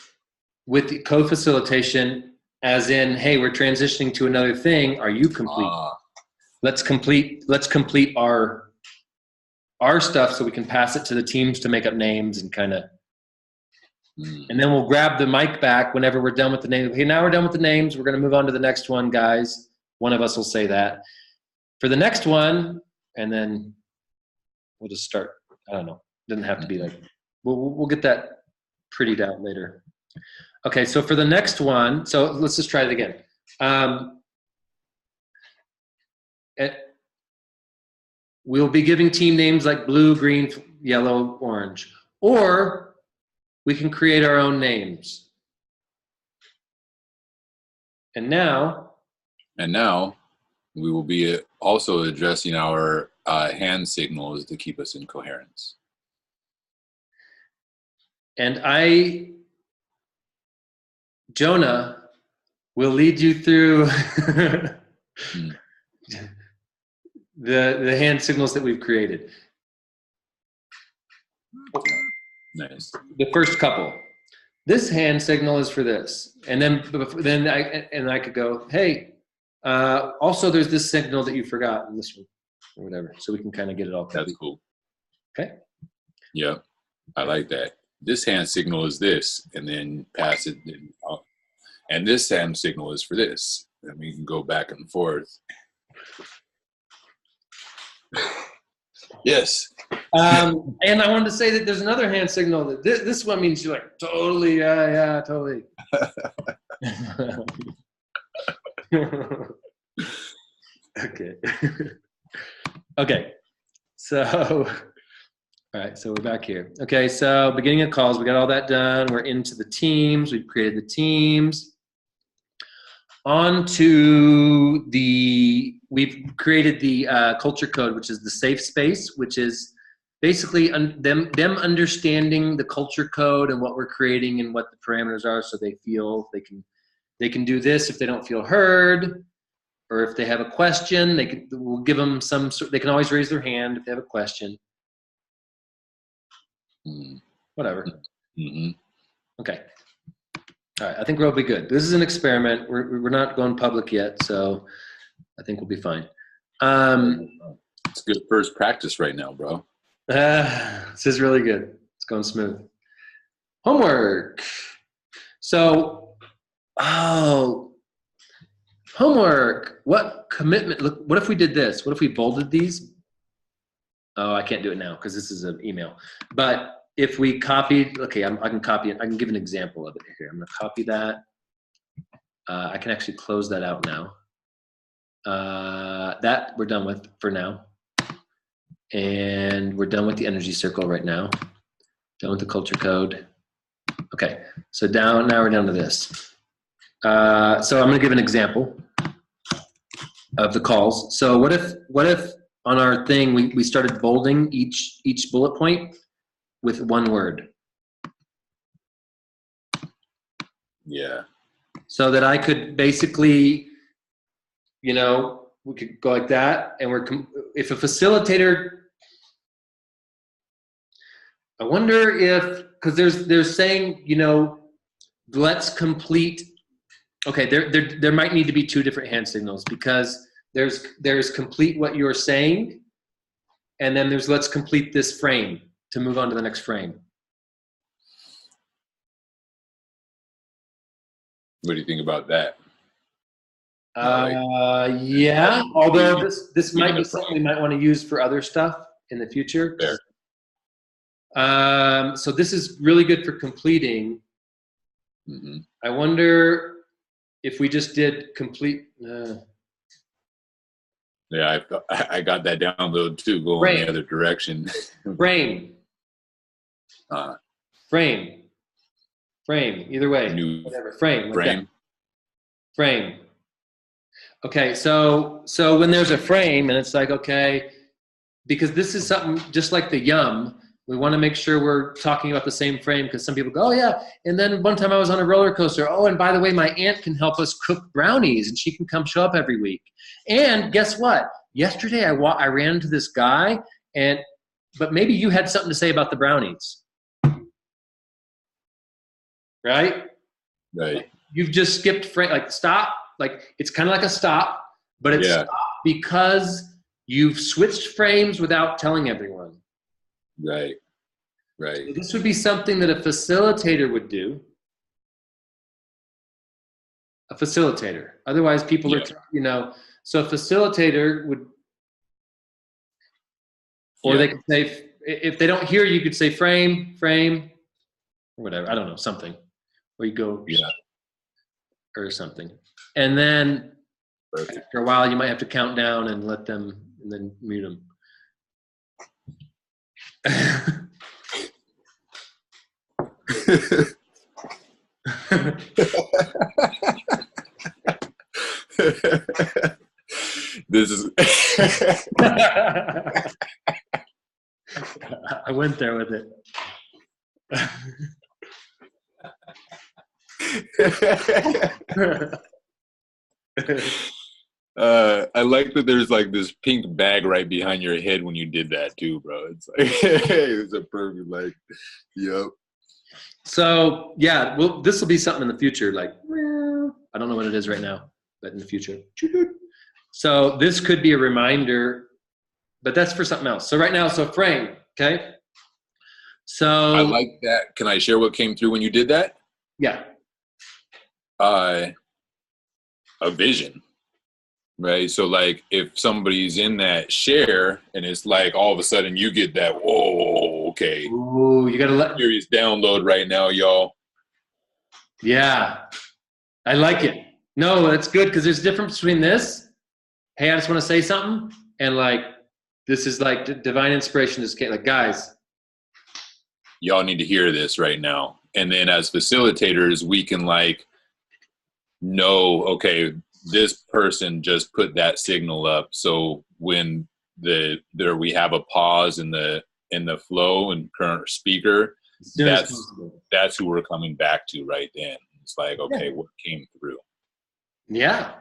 Speaker 1: with the co-facilitation as in, hey, we're transitioning to another thing. Are you complete? Let's complete our stuff so we can pass it to the teams to make up names and kind of, and then we'll grab the mic back whenever we're done with the name. Okay, now we're done with the names. We're going to move on to the next one, guys. One of us will say that for the next one, and then we'll just start. I don't know. Doesn't have to be like, we'll get that prettied out later. Okay, so for the next one, so let's just try it again. We'll be giving team names like blue, green, yellow, orange. Or we can create our own names. And now we will be also addressing our hand signals to keep us in coherence. And Jonah will lead you through the hand signals that we've created.
Speaker 2: Nice.
Speaker 1: The first couple. This hand signal is for this, and then I could go, hey. Also, there's this signal that you forgot in this one, or whatever. So we can kind of get it all covered.
Speaker 2: That's cool.
Speaker 1: Okay.
Speaker 2: Yeah, I like that. This hand signal is this, and then pass it. And this hand signal is for this. And we can go back and forth. Yes.
Speaker 1: And I wanted to say that there's another hand signal that this one means you're like, totally, yeah, totally. Okay. So, all right, so we're back here. Okay, so beginning of calls, we got all that done. We're into the teams. We've created the teams. We've created the culture code, which is the safe space, which is basically them understanding the culture code and what we're creating and what the parameters are, so they feel they can do this if they don't feel heard. or if they have a question, we'll give them they can always raise their hand if they have a question. Whatever.
Speaker 2: Mm-hmm.
Speaker 1: Okay. All right. I think we'll be good. This is an experiment. We're not going public yet, so I think we'll be fine.
Speaker 2: It's good first practice right now, bro.
Speaker 1: This is really good. It's going smooth. Homework. So, homework. What commitment? Look, what if we did this? What if we bolded these? Oh, I can't do it now because this is an email. But if we copied, okay, I can copy it. I can give an example of it here. I'm going to copy that. I can actually close that out now. That we're done with for now. And we're done with the energy circle right now. Done with the culture code. Okay, so now we're down to this. So I'm going to give an example of the calls. So what if on our thing we started bolding each bullet point with one word?
Speaker 2: Yeah.
Speaker 1: So that I could basically, we could go like that, and if a facilitator, I wonder if, because they're saying, let's complete. Okay, there might need to be two different hand signals, because there's complete what you're saying, and then there's let's complete this frame to move on to the next frame.
Speaker 2: What do you think about that?
Speaker 1: Yeah. Although this might be something we might want to use for other stuff in the future.
Speaker 2: Fair.
Speaker 1: So this is really good for completing.
Speaker 2: Mm-hmm.
Speaker 1: I wonder if we just did complete.
Speaker 2: Yeah, I got that download too, going the other direction.
Speaker 1: Frame. Frame. Either way. Whatever. Frame.
Speaker 2: Frame.
Speaker 1: Frame. Okay, so when there's a frame and it's like, okay, because this is something just like the yum, we want to make sure we're talking about the same frame, because some people go, oh yeah, and then one time I was on a roller coaster. Oh, and by the way, my aunt can help us cook brownies, and she can come show up every week. And guess what? Yesterday I ran into this guy, but maybe you had something to say about the brownies. Right?
Speaker 2: Right.
Speaker 1: You've just skipped frame, like stop. Like it's kind of like a stop, but it's stop because you've switched frames without telling everyone.
Speaker 2: Right.
Speaker 1: So this would be something that a facilitator would do. A facilitator. Otherwise, people are, so a facilitator would, or they could say, if they don't hear you, could say frame, or whatever. I don't know, something. Or you go, or something. And then after a while, you might have to count down and let them, and then mute them.
Speaker 2: This is
Speaker 1: I went there with it.
Speaker 2: I like that there's like this pink bag right behind your head when you did that too, bro. It's like it's a perfect, like, yep.
Speaker 1: So yeah, well, this will be something in the future. Like, I don't know what it is right now, but in the future. So this could be a reminder, but that's for something else. So right now, frame, okay? So
Speaker 2: I like that. Can I share what came through when you did that?
Speaker 1: Yeah.
Speaker 2: A vision, right? So like if somebody's in that share and it's like all of a sudden you get that, whoa, okay.
Speaker 1: Ooh, you got to
Speaker 2: serious download right now, y'all.
Speaker 1: Yeah, I like it. No, that's good, because there's a difference between this, hey, I just want to say something, and like, this is like divine inspiration. This like, guys,
Speaker 2: y'all need to hear this right now. And then as facilitators, we can like know, okay, this person just put that signal up. So when we have a pause in the flow and current speaker, that's who we're coming back to right then. It's like, okay, what came through?
Speaker 1: Yeah.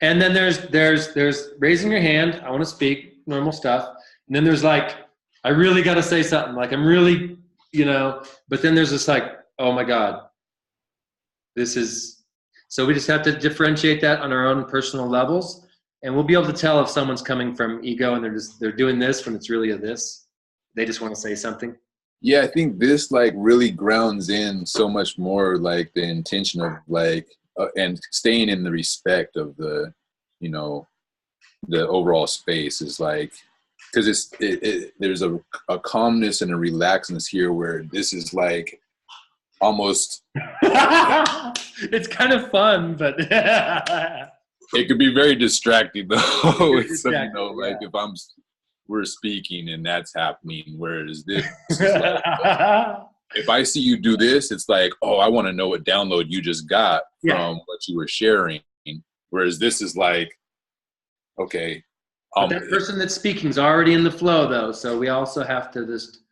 Speaker 1: And then there's raising your hand. I want to speak, normal stuff. And then there's like, I really got to say something. Like I'm really, but then there's this like, oh my God, this is, so we just have to differentiate that on our own personal levels. And we'll be able to tell if someone's coming from ego and they're doing this when it's really a this. They just want to say something.
Speaker 2: Yeah, I think this like really grounds in so much more like the intention of like, and staying in the respect of the, the overall space is like, because there's a calmness and a relaxedness here where this is like almost.
Speaker 1: It's kind of fun, but
Speaker 2: it could be very distracting though.
Speaker 1: Distracting,
Speaker 2: like if we're speaking and that's happening, whereas this is like, if I see you do this, it's like, oh, I want to know what download you just got from what you were sharing. Whereas this is like, okay.
Speaker 1: But that person that's speaking is already in the flow though, so we also have to just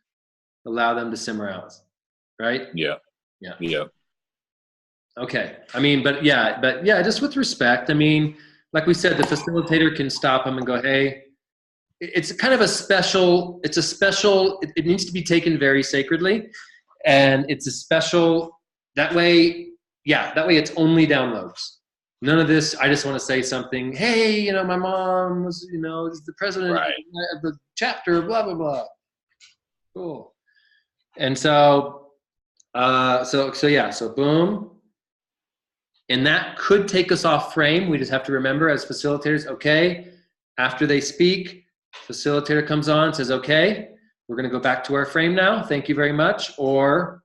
Speaker 1: allow them to simmer out, right?
Speaker 2: Yeah.
Speaker 1: Okay. I mean, but just with respect. I mean, like we said, the facilitator can stop them and go, hey, it's kind of it needs to be taken very sacredly. And it's a special, that way it's only downloads. None of this, I just want to say something, hey, my mom was, is the president of the chapter, blah, blah, blah. Cool. And so boom. And that could take us off frame. We just have to remember as facilitators, okay, after they speak, facilitator comes on and says, okay, we're going to go back to our frame now. Thank you very much. Or,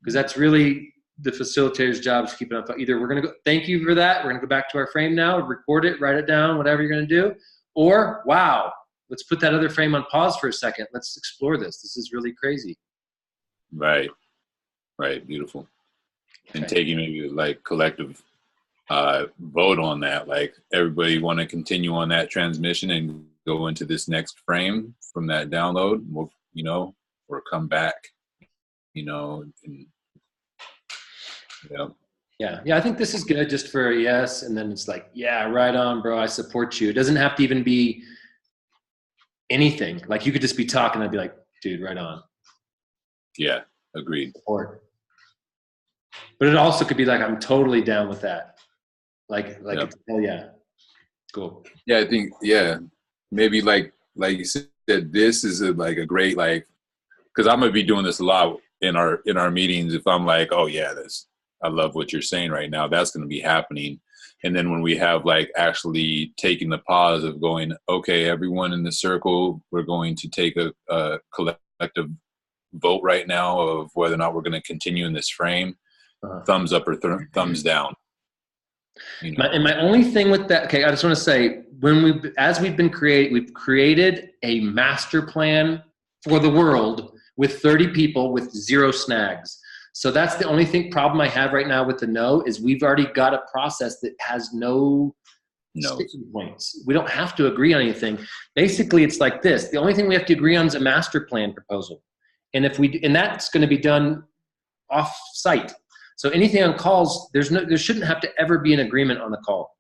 Speaker 1: because that's really the facilitator's job is to keep it on. Either we're going to go, thank you for that. We're going to go back to our frame now, record it, write it down, whatever you're going to do. Or, wow, let's put that other frame on pause for a second. Let's explore this. This is really crazy.
Speaker 2: Right. Beautiful. Okay. And taking maybe like collective vote on that, like everybody want to continue on that transmission and go into this next frame from that download, or come back, and,
Speaker 1: Yeah, I think this is good just for a yes, and then it's like, yeah, right on, bro, I support you. It doesn't have to even be anything. Like you could just be talking, I'd be like, dude, right on.
Speaker 2: Yeah, agreed.
Speaker 1: Support. But it also could be like, I'm totally down with that. Like, it's, hell yeah. Cool.
Speaker 2: Yeah, I think, maybe like you said, this is a great, because I'm going to be doing this a lot in our meetings. If I'm like, oh yeah, I love what you're saying right now, that's going to be happening. And then when we have actually taking the pause of going, okay, everyone in the circle, we're going to take a collective vote right now of whether or not we're going to continue in this frame. Thumbs up or thumbs down.
Speaker 1: And my only thing with that, okay, I just want to say, we've created a master plan for the world with 30 people with 0 snags. So that's the only problem I have right now with the no is we've already got a process that has no sticking points. We don't have to agree on anything. Basically, it's like this. The only thing we have to agree on is a master plan proposal. And that's going to be done off site. So anything on calls, there shouldn't have to ever be an agreement on the call.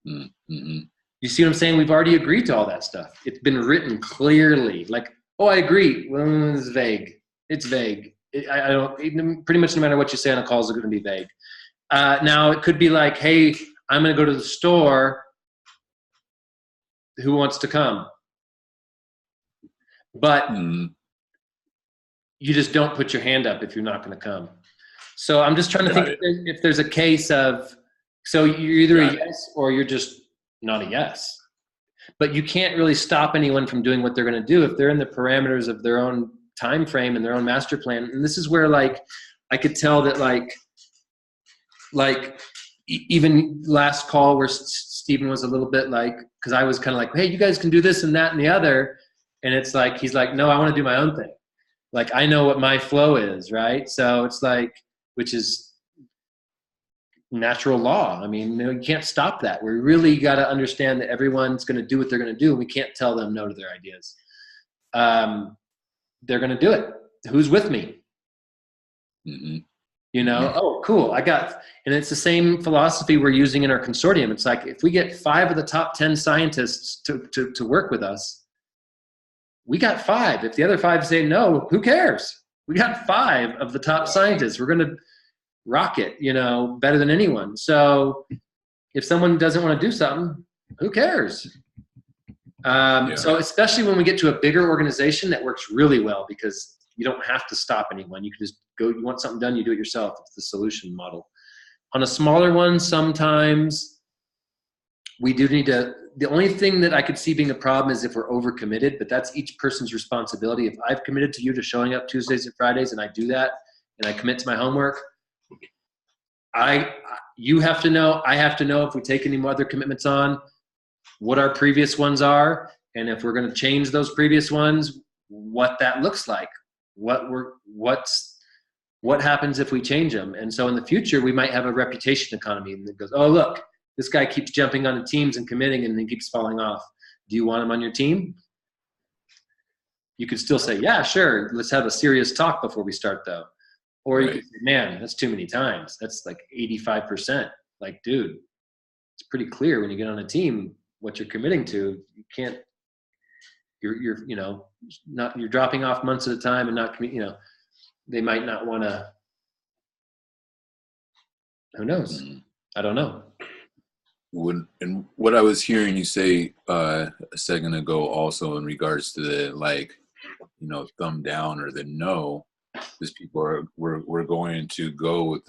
Speaker 2: Mm-hmm.
Speaker 1: You see what I'm saying? We've already agreed to all that stuff. It's been written clearly. Like, oh, I agree. Well, it's vague. It's vague. I don't. Pretty much no matter what you say on a call is going to be vague. Now it could be like, hey, I'm going to go to the store. Who wants to come? But you just don't put your hand up if you're not going to come. So I'm just trying to think if there's a case of, so you're either a yes or you're just not a yes. But you can't really stop anyone from doing what they're going to do if they're in the parameters of their own time frame and their own master plan. And this is where I could tell that even last call where Stephen was a little bit because I was kind of like, hey, you guys can do this and that and the other. And it's like, he's like, no, I want to do my own thing. Like, I know what my flow is, right? So it's which is natural law. I mean, you can't stop that. We really got to understand that everyone's going to do what they're going to do. We can't tell them no to their ideas. They're going to do it. Who's with me?
Speaker 2: Mm-hmm.
Speaker 1: You know, oh, cool. And it's the same philosophy we're using in our consortium. It's like, if we get 5 of the top 10 scientists to work with us, we got 5. If the other 5 say no, who cares? We got 5 of the top scientists. We're going to rock it, you know, better than anyone. So if someone doesn't want to do something, who cares? So especially when we get to a bigger organization, that works really well, because you don't have to stop anyone. You can just go, you want something done, you do it yourself. It's the solution model. On a smaller one, sometimes we do need to, the only thing that I could see being a problem is if we're overcommitted, but that's each person's responsibility. If I've committed to you to showing up Tuesdays and Fridays, and I do that, and I commit to my homework, you have to know, I have to know, if we take any more other commitments on, what our previous ones are, and if we're going to change those previous ones, what that looks like. What happens if we change them? And so in the future, we might have a reputation economy, and it goes, oh, look, this guy keeps jumping onto teams and committing, and then keeps falling off. Do you want him on your team? You could still say, yeah, sure, let's have a serious talk before we start, though. Or you could say, man, that's too many times. That's like 85%. Like, dude, it's pretty clear when you get on a team what you're committing to. You can't, you're you know, not, you're dropping off months at a time and not, you know, they might not want to, who knows? I don't know.
Speaker 2: And what I was hearing you say a second ago, also in regards to the, like, you know, thumb down or the no, is people are, we're going to go with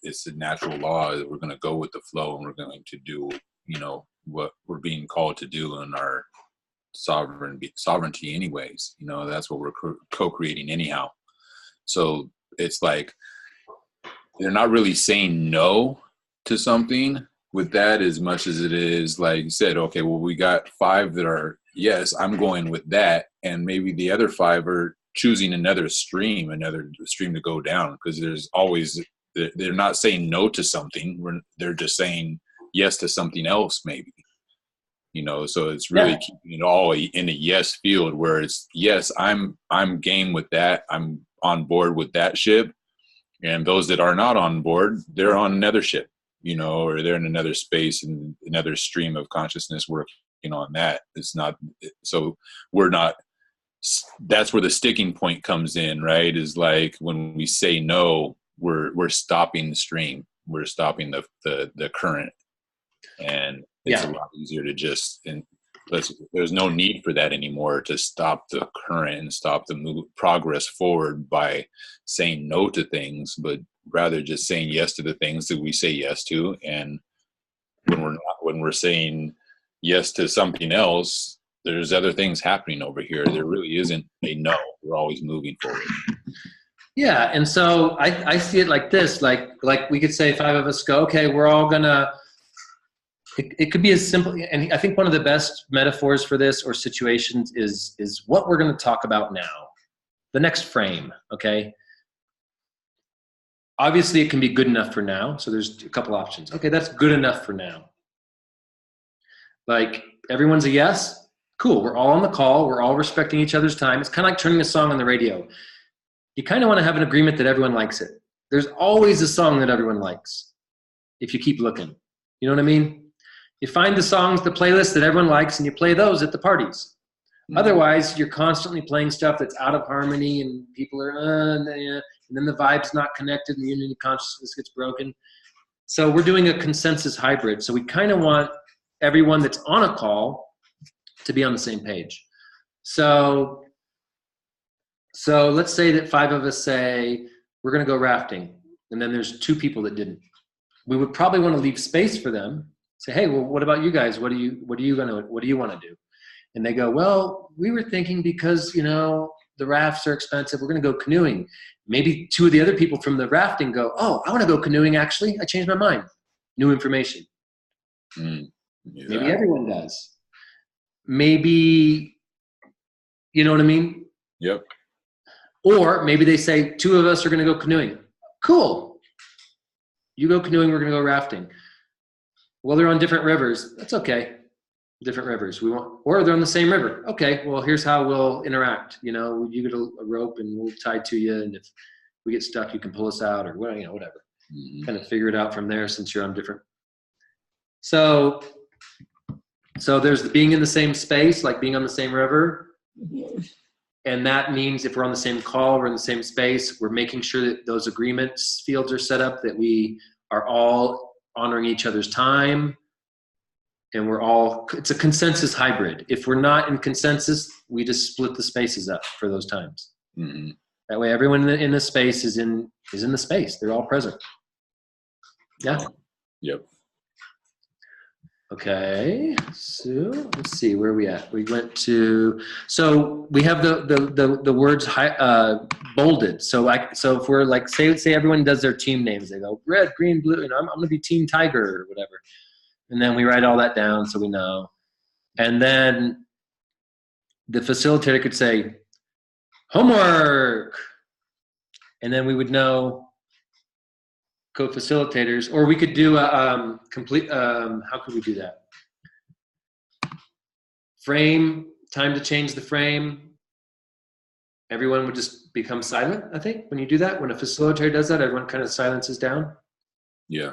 Speaker 2: it's a natural law that we're going to go with the flow, and we're going to do, you know, what we're being called to do in our sovereignty anyways. You know, that's what we're co-creating anyhow. So it's like they're not really saying no to something with that as much as it is, like you said, okay, well, we got 5 that are yes, I'm going with that, and maybe the other 5 are choosing another stream to go down, because there's always, they're not saying no to something, they're just saying yes to something else, maybe. You know, so it's really keeping it all in a yes field, where it's yes, I'm game with that, I'm on board with that ship, and those that are not on board, they're on another ship, you know, or they're in another space and another stream of consciousness working on that. It's not, so we're not, that's where the sticking point comes in, right? Is like when we say no, we're stopping the stream, we're stopping the current, and it's a lot easier to just, and there's no need for that anymore, to stop the current and stop the progress forward by saying no to things, but rather just saying yes to the things that we say yes to. And when we're saying yes to something else, there's other things happening over here. There really isn't a no. We're always moving forward.
Speaker 1: Yeah, and so I see it like this, like we could say 5 of us go, okay, we're all gonna, it could be as simple, and I think one of the best metaphors for this or situations is what we're gonna talk about now, the next frame, okay? Obviously it can be good enough for now, so there's a couple options. Okay, that's good enough for now. Like, everyone's a yes, cool, we're all on the call, we're all respecting each other's time. It's kind of like turning a song on the radio. You kind of want to have an agreement that everyone likes it. There's always a song that everyone likes if you keep looking. You know what I mean? You find the songs, the playlist that everyone likes, and you play those at the parties. Mm-hmm. Otherwise, you're constantly playing stuff that's out of harmony, and people are, and then the vibe's not connected, and the unity consciousness gets broken. So we're doing a consensus hybrid. So we kind of want everyone that's on a call to be on the same page. So let's say that 5 of us say we're going to go rafting, and then there's 2 people that didn't. We would probably want to leave space for them. Say, hey, well, what about you guys? What do you want to do? And they go, well, we were thinking because, you know, the rafts are expensive, we're going to go canoeing. Maybe 2 of the other people from the rafting go, oh, I want to go canoeing. Actually, I changed my mind. New information. Maybe everyone does. Maybe, you know what I mean?
Speaker 2: Yep.
Speaker 1: Or maybe they say 2 of us are going to go canoeing. Cool. You go canoeing, we're going to go rafting. Well, they're on different rivers. That's okay. Different rivers. Or they're on the same river. Okay, well, here's how we'll interact. You know, you get a rope and we'll tie to you. And if we get stuck, you can pull us out, or whatever.
Speaker 2: Mm-hmm.
Speaker 1: Kind of figure it out from there, since you're on different. So there's the being in the same space, like being on the same river. And that means if we're on the same call, we're in the same space, we're making sure that those agreements fields are set up, that we are all honoring each other's time. And it's a consensus hybrid. If we're not in consensus, we just split the spaces up for those times.
Speaker 2: Mm-hmm.
Speaker 1: That way everyone in the space is in the space. They're all present. Yeah.
Speaker 2: Yep.
Speaker 1: Okay, so let's see, where are we at? We went to, so we have the words bolded. So if we're like, say everyone does their team names, they go red, green, blue, and I'm gonna be Team Tiger or whatever. And then we write all that down so we know. And then the facilitator could say, homework. And then we would know co-facilitators, or we could do a complete, how could we do that? Frame, time to change the frame. Everyone would just become silent, I think, when you do that. When a facilitator does that, everyone kind of silences down.
Speaker 2: Yeah.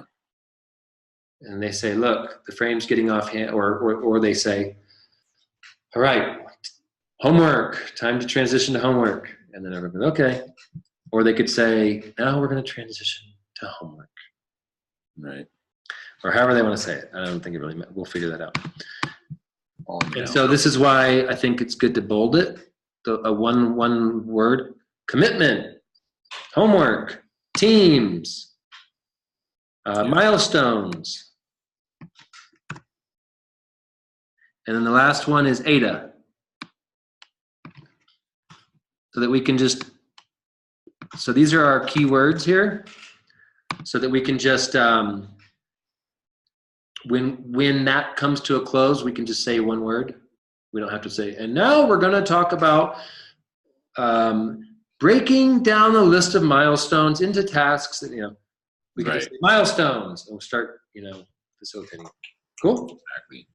Speaker 1: And they say, look, the frame's getting off hand, or they say, all right, homework, time to transition to homework. And then everyone, okay. Or they could say, now we're going to transition to homework.
Speaker 2: Right.
Speaker 1: Or however they want to say it. I don't think it really matters. We'll figure that out.
Speaker 2: And
Speaker 1: so this is why I think it's good to bold it. One word: commitment, homework, teams, milestones. And then the last one is ADA. So that we can just, so these are our key words here, so that we can just, when that comes to a close, we can just say one word. We don't have to say, and now we're going to talk about breaking down the list of milestones into tasks that, we can just say milestones, and we'll start, facilitating. Cool?
Speaker 2: Exactly.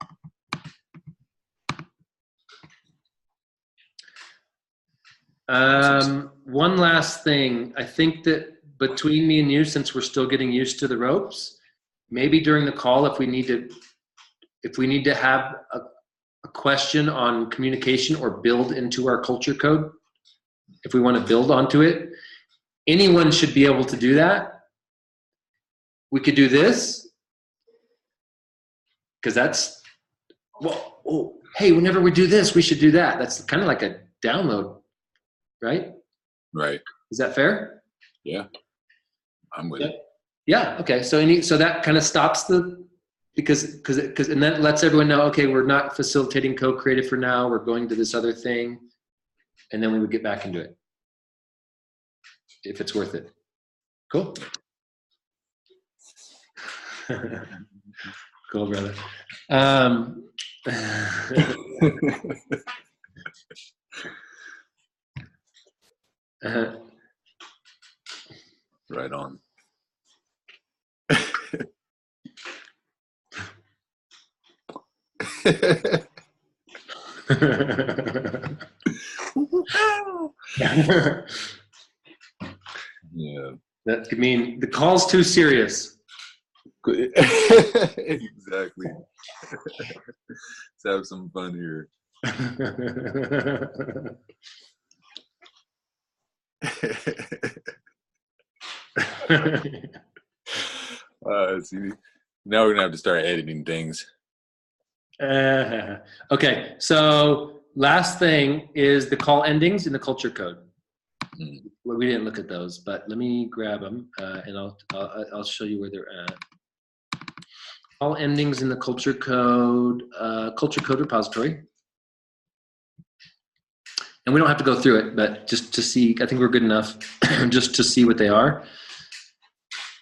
Speaker 1: One last thing. I think that between me and you, since we're still getting used to the ropes, maybe during the call, if we need to have a question on communication or build into our culture code, if we want to build onto it, anyone should be able to do that. We could do this, because that's, well, oh, hey, whenever we do this, we should do that. That's kind of like a download, right?
Speaker 2: Right.
Speaker 1: Is that fair?
Speaker 2: Yeah. I'm with it.
Speaker 1: Yeah. Okay. So that kind of stops because and that lets everyone know, okay, we're not facilitating co-creative for now. We're going to this other thing, and then we would get back into it if it's worth it. Cool. Cool, brother.
Speaker 2: Right on. Yeah.
Speaker 1: That could mean the call's too serious.
Speaker 2: Exactly. Let's have some fun here. See, now we're gonna have to start editing things.
Speaker 1: Okay, so last thing is the call endings in the culture code. Well, we didn't look at those, but let me grab them and I'll show you where they're at. Call endings in the culture code repository. And we don't have to go through it, but just to see, I think we're good enough just to see what they are.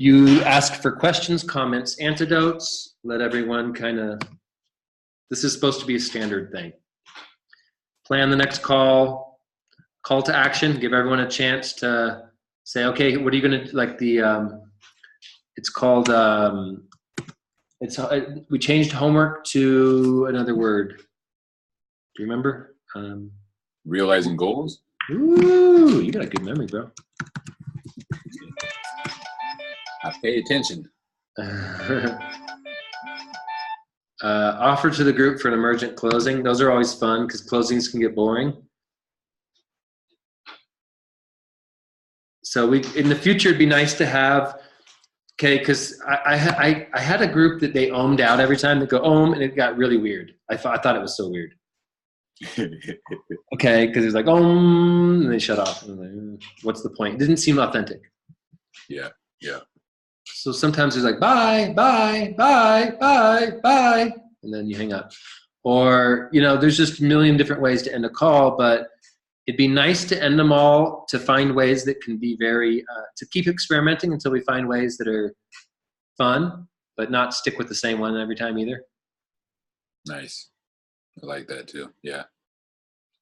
Speaker 1: You ask for questions, comments, antidotes, let everyone kind of, this is supposed to be a standard thing. Plan the next call to action, give everyone a chance to say, okay, what are you going to, like it's called, we changed homework to another word. Do you remember?
Speaker 2: Realizing goals?
Speaker 1: Ooh, you got a good memory, bro.
Speaker 2: I pay attention.
Speaker 1: Offer to the group for an emergent closing. Those are always fun because closings can get boring. So in the future, it'd be nice to have, okay, because I had a group that they ohmed out every time. They go ohm, and it got really weird. I thought it was so weird. Okay, because it was like ohm, and they shut off. And I'm like, what's the point? It didn't seem authentic.
Speaker 2: Yeah.
Speaker 1: So sometimes it's like bye, bye, bye, bye, bye, and then you hang up. Or, there's just a million different ways to end a call, but it'd be nice to end them all, to find ways that can be to keep experimenting until we find ways that are fun, but not stick with the same one every time either.
Speaker 2: Nice. I like that too. Yeah.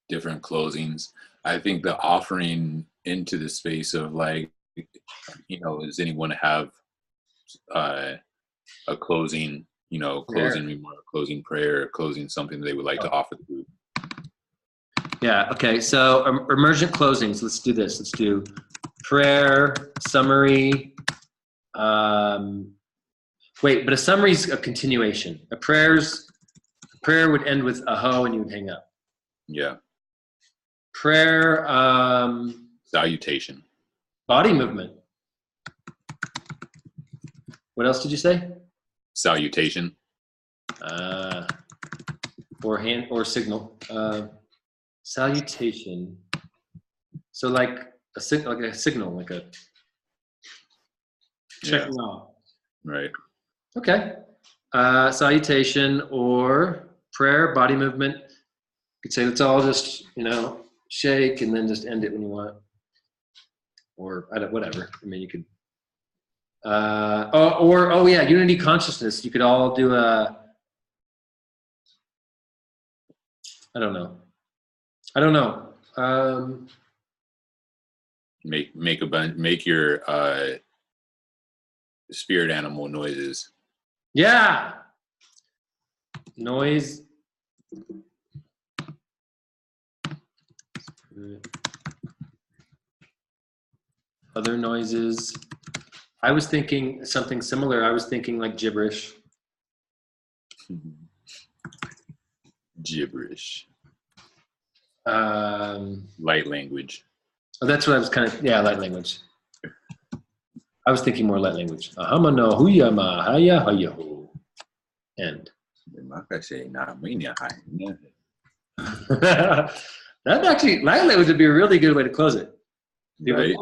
Speaker 2: Different closings. I think the offering into the space of like, does anyone have a closing, closing remark, closing prayer, closing something they would like to offer the group?
Speaker 1: Yeah, okay, so emergent closings, let's do this. Let's do prayer, summary. Wait, but a summary's a continuation. A prayer would end with aho and you would hang up.
Speaker 2: Yeah.
Speaker 1: Prayer.
Speaker 2: Salutation.
Speaker 1: Body movement. What else did you say?
Speaker 2: Salutation.
Speaker 1: Or hand or signal. Salutation. So like a signal, like a checking off.
Speaker 2: Right.
Speaker 1: Okay. Salutation or prayer, body movement. You could say let's all just, shake and then just end it when you want. Or whatever. I mean, you could. Unity consciousness. You could all do I don't know.
Speaker 2: Make your spirit animal noises.
Speaker 1: Yeah. Noise. Other noises. I was thinking something similar. I was thinking like gibberish.
Speaker 2: Gibberish.
Speaker 1: Light
Speaker 2: language.
Speaker 1: Oh, that's what I was light language. I was thinking more light language. Ahamano huyama haya hayaho. End. That actually, light language would be a really good way to close it.
Speaker 2: Right.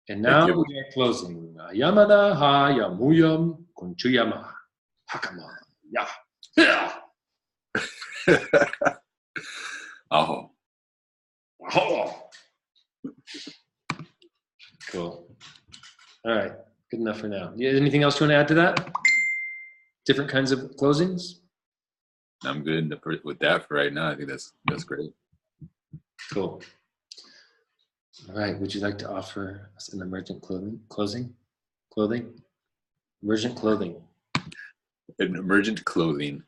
Speaker 1: And now we are closing. Yamada ha yamuyam kunchuyama hakama ya.
Speaker 2: Oh.
Speaker 1: Cool. All right. Good enough for now. Anything else you want to add to that? Different kinds of closings?
Speaker 2: I'm good with that for right now. I think that's great.
Speaker 1: Cool. All right. Would you like to offer us an emergent clothing? Emergent clothing.
Speaker 2: An emergent clothing.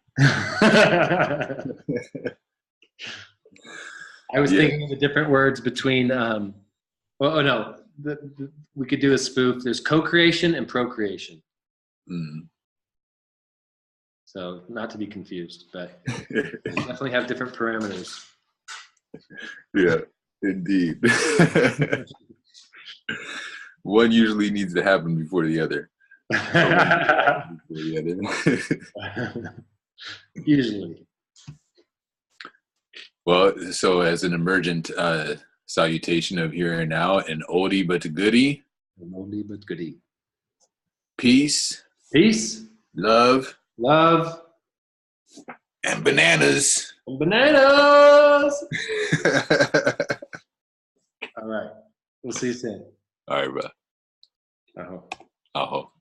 Speaker 1: I was thinking of the different words between. We could do a spoof. There's co-creation and procreation.
Speaker 2: Mm.
Speaker 1: So not to be confused, but definitely have different parameters.
Speaker 2: Yeah, indeed. One usually needs to happen before the other.
Speaker 1: Usually.
Speaker 2: Well, so as an emergent salutation of here and now, an oldie but goodie.
Speaker 1: An oldie but goodie.
Speaker 2: Peace.
Speaker 1: Peace.
Speaker 2: Love.
Speaker 1: Love.
Speaker 2: And bananas.
Speaker 1: And bananas. All right. We'll see you soon.
Speaker 2: All right, bro.
Speaker 1: Aho.
Speaker 2: Aho.